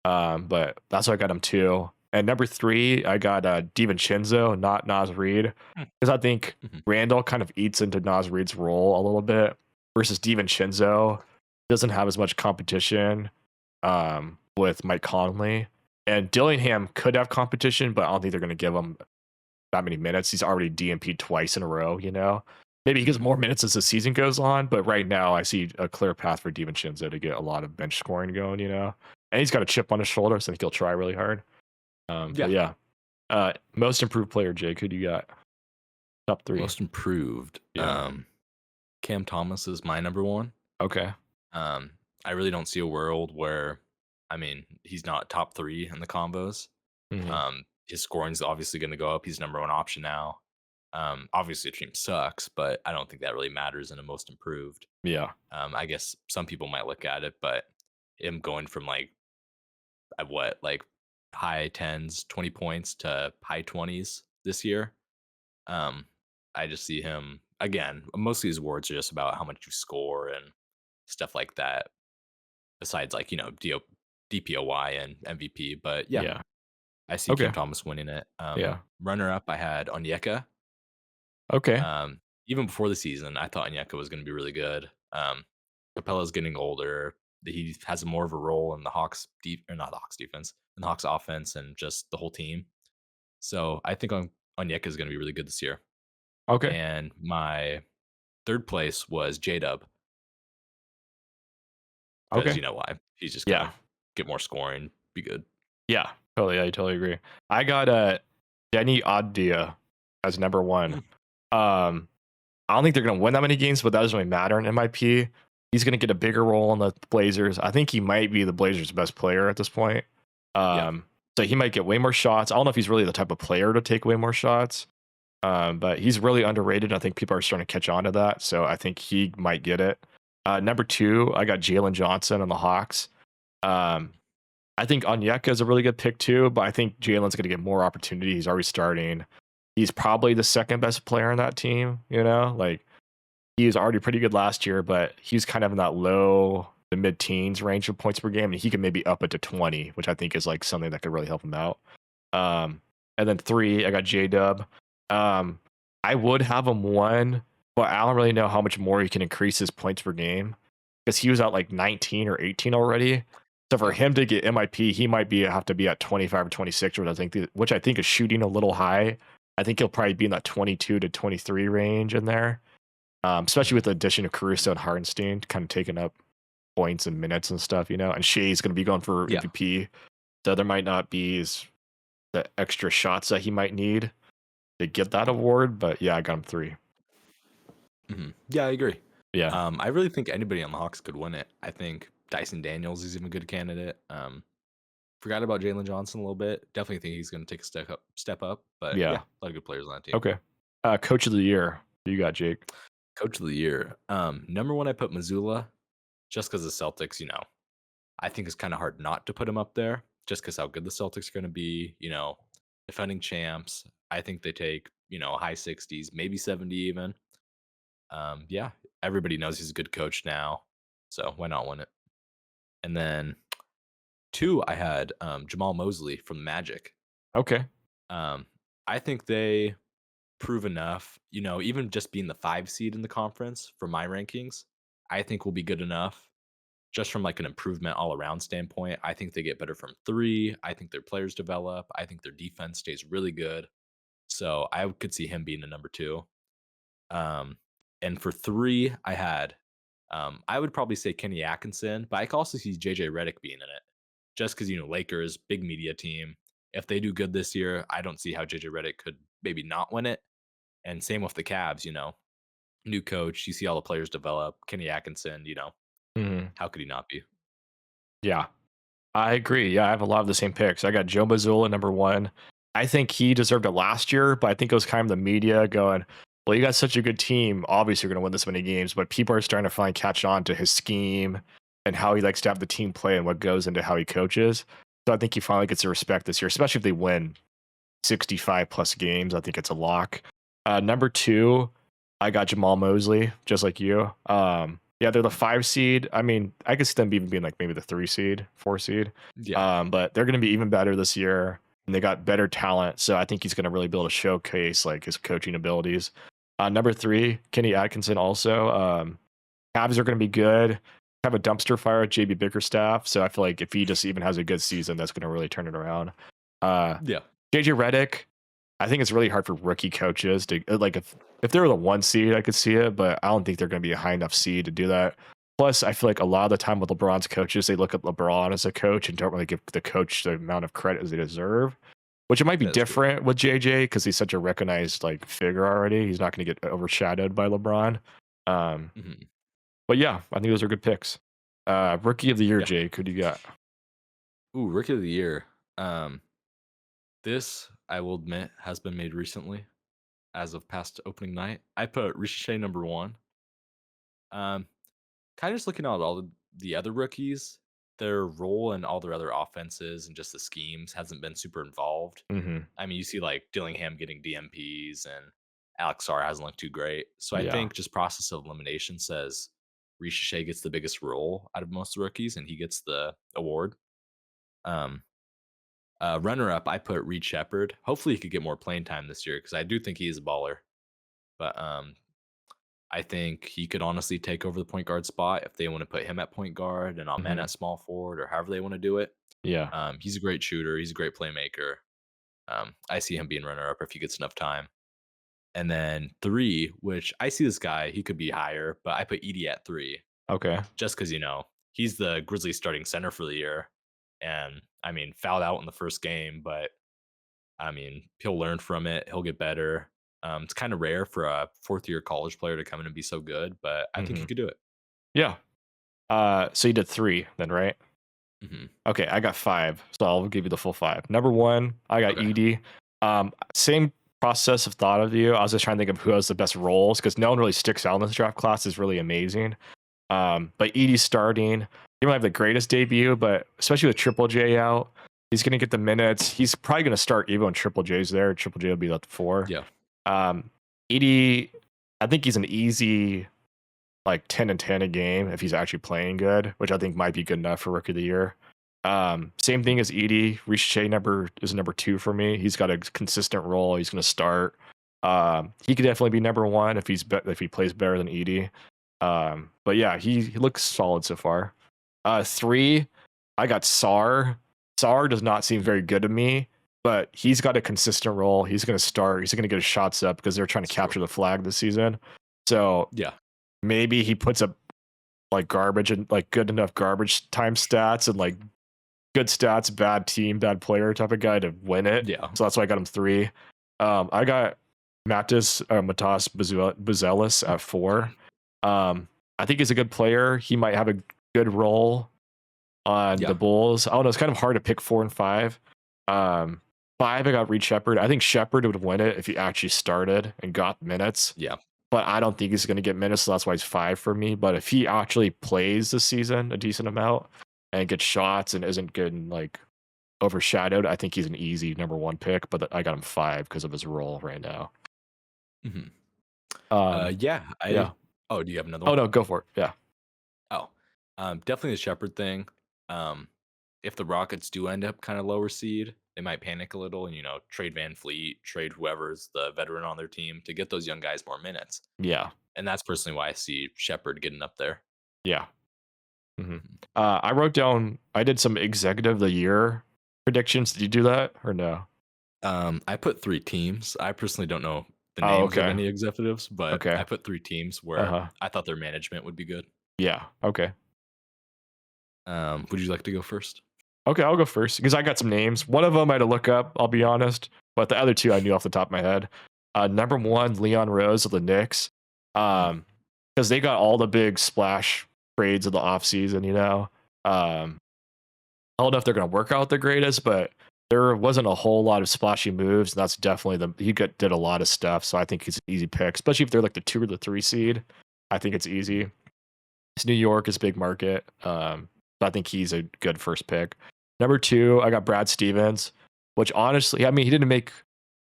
But that's why I got him 2. And number 3, I got DiVincenzo, not Nas Reed, Hmm. because I think Mhm. Randall kind of eats into Nas Reed's role a little bit versus DiVincenzo doesn't have as much competition with Mike Conley. And Dillingham could have competition, but I don't think they're going to give him that many minutes. He's already DMP'd twice in a row. Maybe he gets Mhm. more minutes as the season goes on, but right now I see a clear path for DiVincenzo to get a lot of bench scoring going. And he's got a chip on his shoulder, so I think he'll try really hard. But Yeah. yeah. Most improved player, Jake, who do you got? Top 3. Most improved. Yeah. Cam Thomas is my number one. Okay. Um, I really don't see a world where, he's not top three in the combos. Hmm. His scoring's obviously going to go up. He's number one option now. Obviously, the team sucks, but I don't think that really matters in a most improved. Yeah. I guess some people might look at it, but him going from like high tens, 20 points to high 20s this year. Um, I just see him again. Most of these awards are just about how much you score and stuff like that. Besides, like DPOY and MVP, but yeah, Yeah. I see Okay. Cam Thomas winning it. Yeah. Runner up, I had Onyeka. Okay. Even before the season, I thought Onyeka was going to be really good. Capella's getting older. He has more of a role in the Hawks deep or not the Hawks defense, in the Hawks offense and just the whole team. So I think Onyeka is going to be really good this year. Okay. And my Third place was J-Dub, because Okay. you know why. He's just Yeah. gonna get more scoring, be good. Yeah. Totally. I totally agree. I got Denny Addia as number one. Mm, Um, I don't think they're going to win that many games, but that doesn't really matter in MIP. He's going to get a bigger role in the Blazers. I think he might be the Blazers' best player at this point. yeah. So he might get way more shots. I don't know if he's really the type of player to take way more shots, but he's really underrated. I think people are starting to catch on to that. So I think he might get it. Number two, I got Jalen Johnson on the Hawks. Um, I think Onyeka is a really good pick too, but I think Jalen's going to get more opportunity. He's already starting. He's probably the second best player on that team. Like he was already pretty good last year, but he's kind of in that low to mid teens range of points per game, and he can maybe up it to 20, which I think is like something that could really help him out. Um, and then three, I got J Dub. Um, I would have him one, but I don't really know how much more he can increase his points per game because he was at like 19 or 18 already. So for Yeah. him to get MIP, he might have to be at 25 or 26, which I think is shooting a little high. I think he'll probably be in that 22 to 23 range in there, especially with Mhm. the addition of Caruso and Hardenstein kind of taking up points and minutes and stuff, And Shea's going to be going for Yeah. MVP, so there might not be the extra shots that he might need to get that award. But yeah, I got him three. Mhm. Yeah, I agree. Yeah, I really think anybody on the Hawks could win it. I think Dyson Daniels is even a good candidate. Forgot about Jalen Johnson a little bit. Definitely think he's going to take a step up. But yeah, yeah. a lot of good players on that team. Okay. Coach of the year. Who you got, Jake? Coach of the year. Number one, I put Missoula, just because the Celtics. I think it's kind of hard not to put him up there, just because how good the Celtics are going to be. Defending champs. I think they take high 60s, maybe 70 even. Yeah, everybody knows he's a good coach now, so why not win it? And then two, I had Jamal Mosley from Magic. Okay. Um, I think they prove enough. Even just being the 5 seed in the conference for my rankings, I think will be good enough. Just from like an improvement all around standpoint, I think they get better from three. I think their players develop. I think their defense stays really good. So I could see him being a number two. Um, and for three, I would probably say Kenny Atkinson, but I could also see JJ Redick being in it. Just because, Lakers, big media team. If they do good this year, I don't see how JJ Redick could maybe not win it. And same with the Cavs, new coach, you see all the players develop. Kenny Atkinson, Mhm. how could he not be? Yeah. I agree. Yeah, I have a lot of the same picks. I got Joe Mazzulla number one. I think he deserved it last year, but I think it was kind of the media going, "Well, you got such a good team. Obviously, you're going to win this many games." But people are starting to finally catch on to his scheme and how he likes to have the team play and what goes into how he coaches. So I think he finally gets the respect this year, especially if they win 65 plus games. I think it's a lock. Number two, I got Jamal Mosley, just like you. Yeah, they're the 5 seed. I mean, I could see them even being like maybe the 3 seed, 4 seed. Yeah, But they're going to be even better this year, and they got better talent. So I think he's going to really be able to showcase like his coaching abilities. Number three, Kenny Atkinson. Also, Cavs are going to be good. Have a dumpster fire at JB Bickerstaff. So I feel like if he just even has a good season, that's going to really turn it around. Uh, yeah, JJ Redick, I think it's really hard for rookie coaches to like if they were the 1 seed, I could see it, but I don't think they're going to be a high enough seed to do that. Plus, I feel like a lot of the time with LeBron's coaches, they look at LeBron as a coach and don't really give the coach the amount of credit as they deserve. Which it might be that's true. different with JJ because he's such a recognized like figure already. He's not going to get overshadowed by LeBron. Um, Mhm. but yeah, I think those are good picks. Rookie of the year, Yeah. Jake. Who do you got? Ooh, rookie of the year. Um, this I will admit has been made recently as of past opening night. I put Ricochet number one. Um, Kind of just looking at all the other rookies, their role in all their other offenses and just the schemes hasn't been super involved. Hmm. I mean, you see like Dillingham getting DMPs and Alex Sarr hasn't looked too great. So I Yeah. think just process of elimination says Ricochet gets the biggest role out of most rookies and he gets the award. Um, Runner up, I put Reed Shepard. Hopefully, he could get more playing time this year because I do think he is a baller. But I think he could honestly take over the point guard spot if they want to put him at point guard and Amen Hmm. at small forward or however they want to do it. Yeah. He's a great shooter. He's a great playmaker. I see him being runner up if he gets enough time. And then 3, which I see this guy, he could be higher, but I put Edie at 3 Okay. just because he's the Grizzlies starting center for the year. And I mean, fouled out in the first game, but I mean, he'll learn from it. He'll get better. It's kind of rare for a fourth year college player to come in and be so good, but I think he Hmm. could do it. Yeah. So you did three then, right? Hmm. Okay, I got five, so I'll give you the full five. Number one, I got Okay. Ed. Same process of thought of you. I was just trying to think of who has the best roles because no one really sticks out in this draft class. Is really amazing. But Edie's starting. He might have the greatest debut, but especially with Triple J out, he's going to get the minutes. He's probably going to start even when Triple J's there. Triple J will be at the four. Yeah. Um, Edie, I think he's an easy like 10 and 10 a game if he's actually playing good, which I think might be good enough for rookie of the year. Same thing as Edie. Riche is number two for me. He's got a consistent role. He's going to start. He could definitely be number one if if he plays better than Edie. But yeah, he looks solid so far. Three, I got Sar. Sar does not seem very good to me, but he's got a consistent role. He's going to start. He's going to get his shots up because they're trying to That's true. capture the flag this season. So Yeah. maybe he puts up like garbage and like good enough garbage time stats and like good stats, bad team, bad player type of guy to win it. Yeah. So that's why I got him three. I got Matas Buzelis at four. I think he's a good player. He might have a good role on the Yeah. Bulls. I don't know. It's kind of hard to pick four and five. Five, I got Reed Shepard. I think Shepard would win it if he actually started and got minutes. Yeah. But I don't think he's going to get minutes, so that's why he's five for me. But if he actually plays this season a decent amount and gets shots and isn't getting like overshadowed, I think he's an easy number one pick. But I got him five because of his role right now. Hmm. Um, Yeah. yeah. Oh, do you have another Oh one? no, go for it. Yeah. Oh, definitely the Shepherd thing. Um, if the Rockets do end up kind of lower seed, they might panic a little and trade Van Fleet, trade whoever's the veteran on their team to get those young guys more minutes. Yeah. And that's personally why I see Shepherd getting up there. Yeah. Hmm. Mhm. I wrote down. I did some executive of the year predictions. Did you do that or no? I put 3 teams. I personally don't know the Oh, names of okay. any executives, but Okay. I put 3 teams Uh where huh. I thought their management would be good. Yeah. Okay. Would you like to go first? Okay, I'll go first because I got some names. One of them I had to look up, I'll be honest, but the other two I knew off the top of my head. Number one, Leon Rose of the Knicks, Mm, because they got all the big splash trades of the offseason, you know. I don't know if they're going to work out the greatest, but there wasn't a whole lot of splashy moves. And that's definitely did a lot of stuff. So I think he's an easy pick, especially if they're like the 2 or the 3 seed. I think it's easy. It's New York is a big market. So I think he's a good first pick. Number two, I got Brad Stevens, which honestly, I mean, he didn't make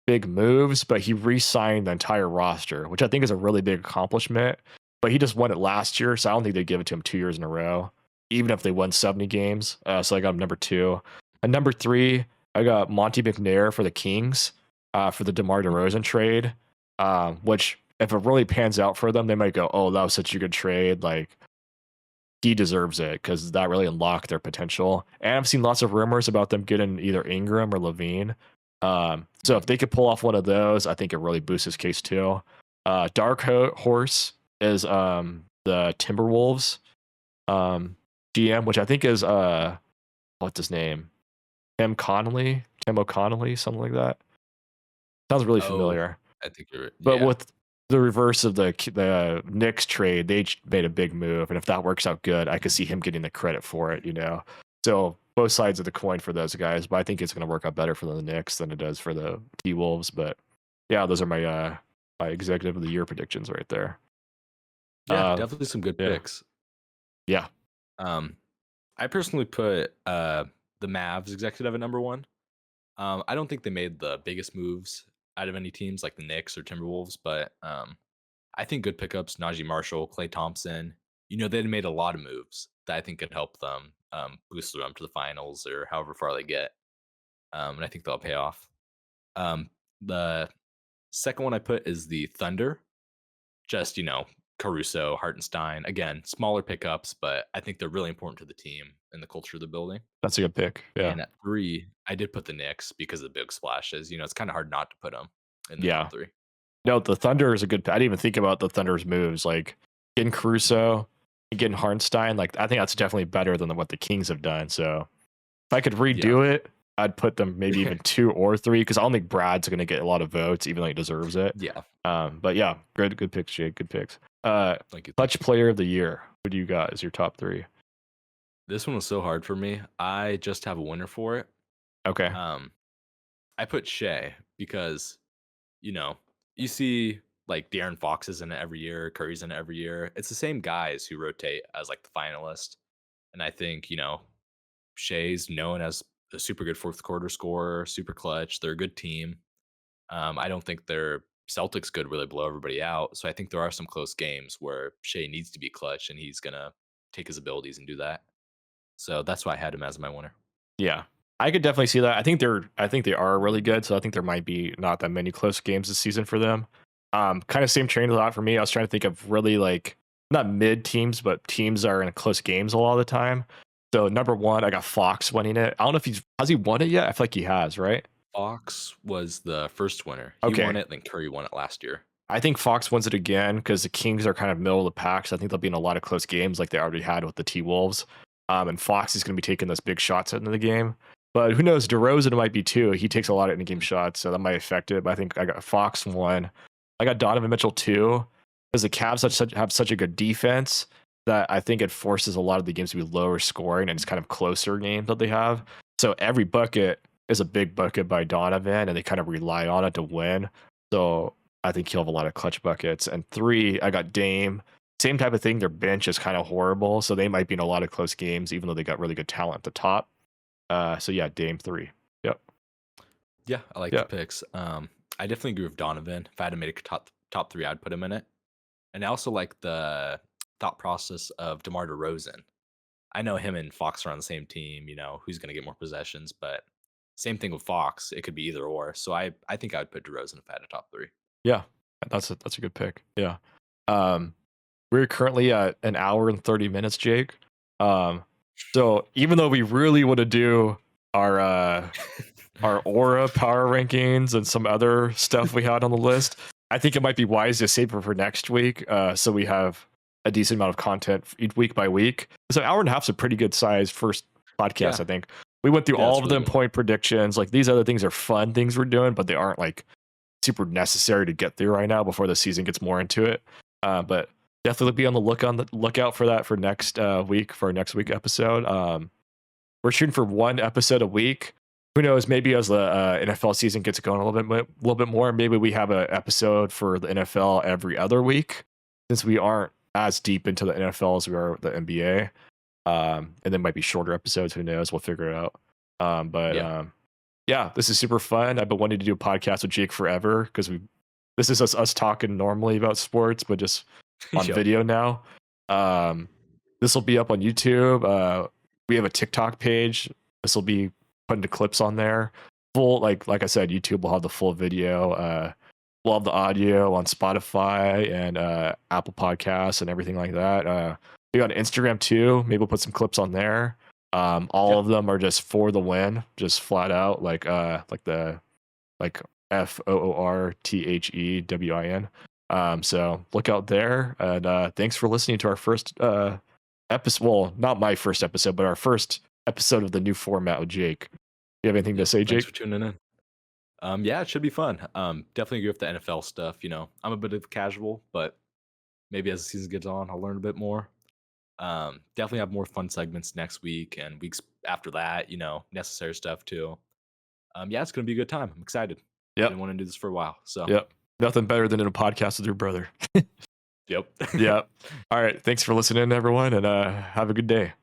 big moves, but he re-signed the entire roster, which I think is a really big accomplishment. But he just won it last year, so I don't think they give it to him 2 years in a row, even if they won 70 games. So I got him number two. And number three, I got Monty McNair for the Kings for the DeMar DeRozan trade, which if it really pans out for them, they might go, "Oh, that was such a good trade." Like he deserves it because that really unlocked their potential. And I've seen lots of rumors about them getting either Ingram or Levine. So if mhm. they could pull off one of those, I think it really boosts his case too. Horse is the Timberwolves GM, which I think is what's his name? Tim O'Connolly, something like that. Sounds really Oh, familiar. I think you're But yeah. with the reverse of the Knicks trade, they made a big move, and if that works out good, I could see him getting the credit for it. You know, so both sides of the coin for those guys. But I think it's going to work out better for the Knicks than it does for the T Wolves. But yeah, those are my executive of the year predictions right there. Yeah, Uh, definitely some good yeah, picks. yeah, Um, I personally put the Mavs executive at number one. I don't think they made the biggest moves out of any teams like the Knicks or Timberwolves, but I think good pickups, Najee Marshall, Clay Thompson. They made a lot of moves that I think could help them boost them to the finals or however far they get. And I think they'll pay off. The second one I put is the Thunder. Just, Caruso, Hartenstein. Again, smaller pickups, but I think they're really important to the team and the culture of the building. that's a good pick. Yeah, And at 3, I did put the Knicks because of the big splashes. It's kind of hard not to put them in the top yeah. 3. No, the Thunder is a good. I didn't even think about the Thunder's moves, like getting Caruso and getting Hartenstein. Like I think that's definitely better than what the Kings have done. So if I could Yeah. redo it, I'd put them maybe even 2 or 3 because I don't think Brad's going to get a lot of votes, even though he deserves it. Yeah. But yeah, good picks, Jake. Good picks. Thank you. Clutch Player of the Year. Who do you got as your top 3? This one was so hard for me. I just have a winner for it. Okay. Um, I put Shea because, you know, you see like De'Aaron Fox is in it every year, Curry's in it every year. It's the same guys who rotate as like the finalist. And I think, Shea's known as a super good fourth quarter scorer, super clutch. They're a good team. I don't think their Celtics could really blow everybody out. So I think there are some close games where Shea needs to be clutch and he's gonna take his abilities and do that. So that's why I had him as my winner. Yeah. I could definitely see that. I think they are really good, so I think there might be not that many close games this season for them. Kind of same train of thought for me. I was trying to think of really like not mid teams, but teams that are in close games a lot of the time. So number 1, I got Fox winning it. I don't know if has he won it yet? I feel like he has, right? Fox was the first winner. He won Okay. it, then Curry won it last year. I think Fox wins it again because the Kings are kind of middle of the pack. So I think they'll be in a lot of close games like they already had with the T Wolves. And Fox is going to be taking those big shots into the game. But who knows? DeRozan might be too. He takes a lot of in-game shots, so that might affect it. But I think I got Fox 1. I got Donovan Mitchell 2 because the Cavs have such a good defense that I think it forces a lot of the games to be lower scoring and it's kind of closer games that they have. So every bucket is a big bucket by Donovan, and they kind of rely on it to win. So I think he'll have a lot of clutch buckets. And 3, I got Dame. Same type of thing. Their bench is kind of horrible, so they might be in a lot of close games, even though they got really good talent at the top. So yeah, Dame 3. Yep. Yeah, I like the Yep. picks. I definitely agree with Donovan. If I had to make a top 3, I'd put him in it. And I also like the thought process of DeMar DeRozan. I know him and Fox are on the same team, who's going to get more possessions, but same thing with Fox. It could be either or. So I think I would put DeRozan if I had a top 3. Yeah. That's a good pick. Yeah. We're currently at an hour and 30 minutes, Jake. So even though we really want to do our Aura power rankings and some other stuff we had on the list, I think it might be wise to save it for next week. So we have a decent amount of content week by week. So an hour and a half is a pretty good size first podcast, Yeah. I think. We went through Yeah, all that's of really them good. point predictions. Like these other things are fun things we're doing, but they aren't like super necessary to get through right now before the season gets more into it. But definitely be on the lookout for that for next week for our next week episode. We're shooting for 1 episode a week. Who knows? Maybe as the NFL season gets going a little bit more, maybe we have an episode for the NFL every other week, since we aren't as deep into the NFL as we are with the NBA. And then might be shorter episodes. Who knows? We'll figure it out. Yeah, this is super fun. I've been wanting to do a podcast with Jake forever because this is us talking normally about sports, but just on Yep. video now. This will be up on YouTube. We have a TikTok page. This will be putting the clips on there. Full like I said, YouTube will have the full video. We'll have the audio on Spotify and Apple Podcasts and everything like that. We got Instagram too. Maybe we'll put some clips on there. All of them are just for the win, just flat out like FoorTheWin. So look out there, and thanks for listening to our first episode. Well, not my first episode, but our first episode of the new format with Jake. You have anything to say, Thanks Jake? for tuning in. Yeah, it should be fun. Definitely agree with the NFL stuff. I'm a bit of a casual, but maybe as the season gets on, I'll learn a bit more. Definitely have more fun segments next week and weeks after that, necessary stuff too. Yeah, it's gonna be a good time. I'm excited. Yep. Been wanting to do this for a while. So Yep. Nothing better than in a podcast with your brother. Yep. Yep. All right. Thanks for listening, everyone, and have a good day.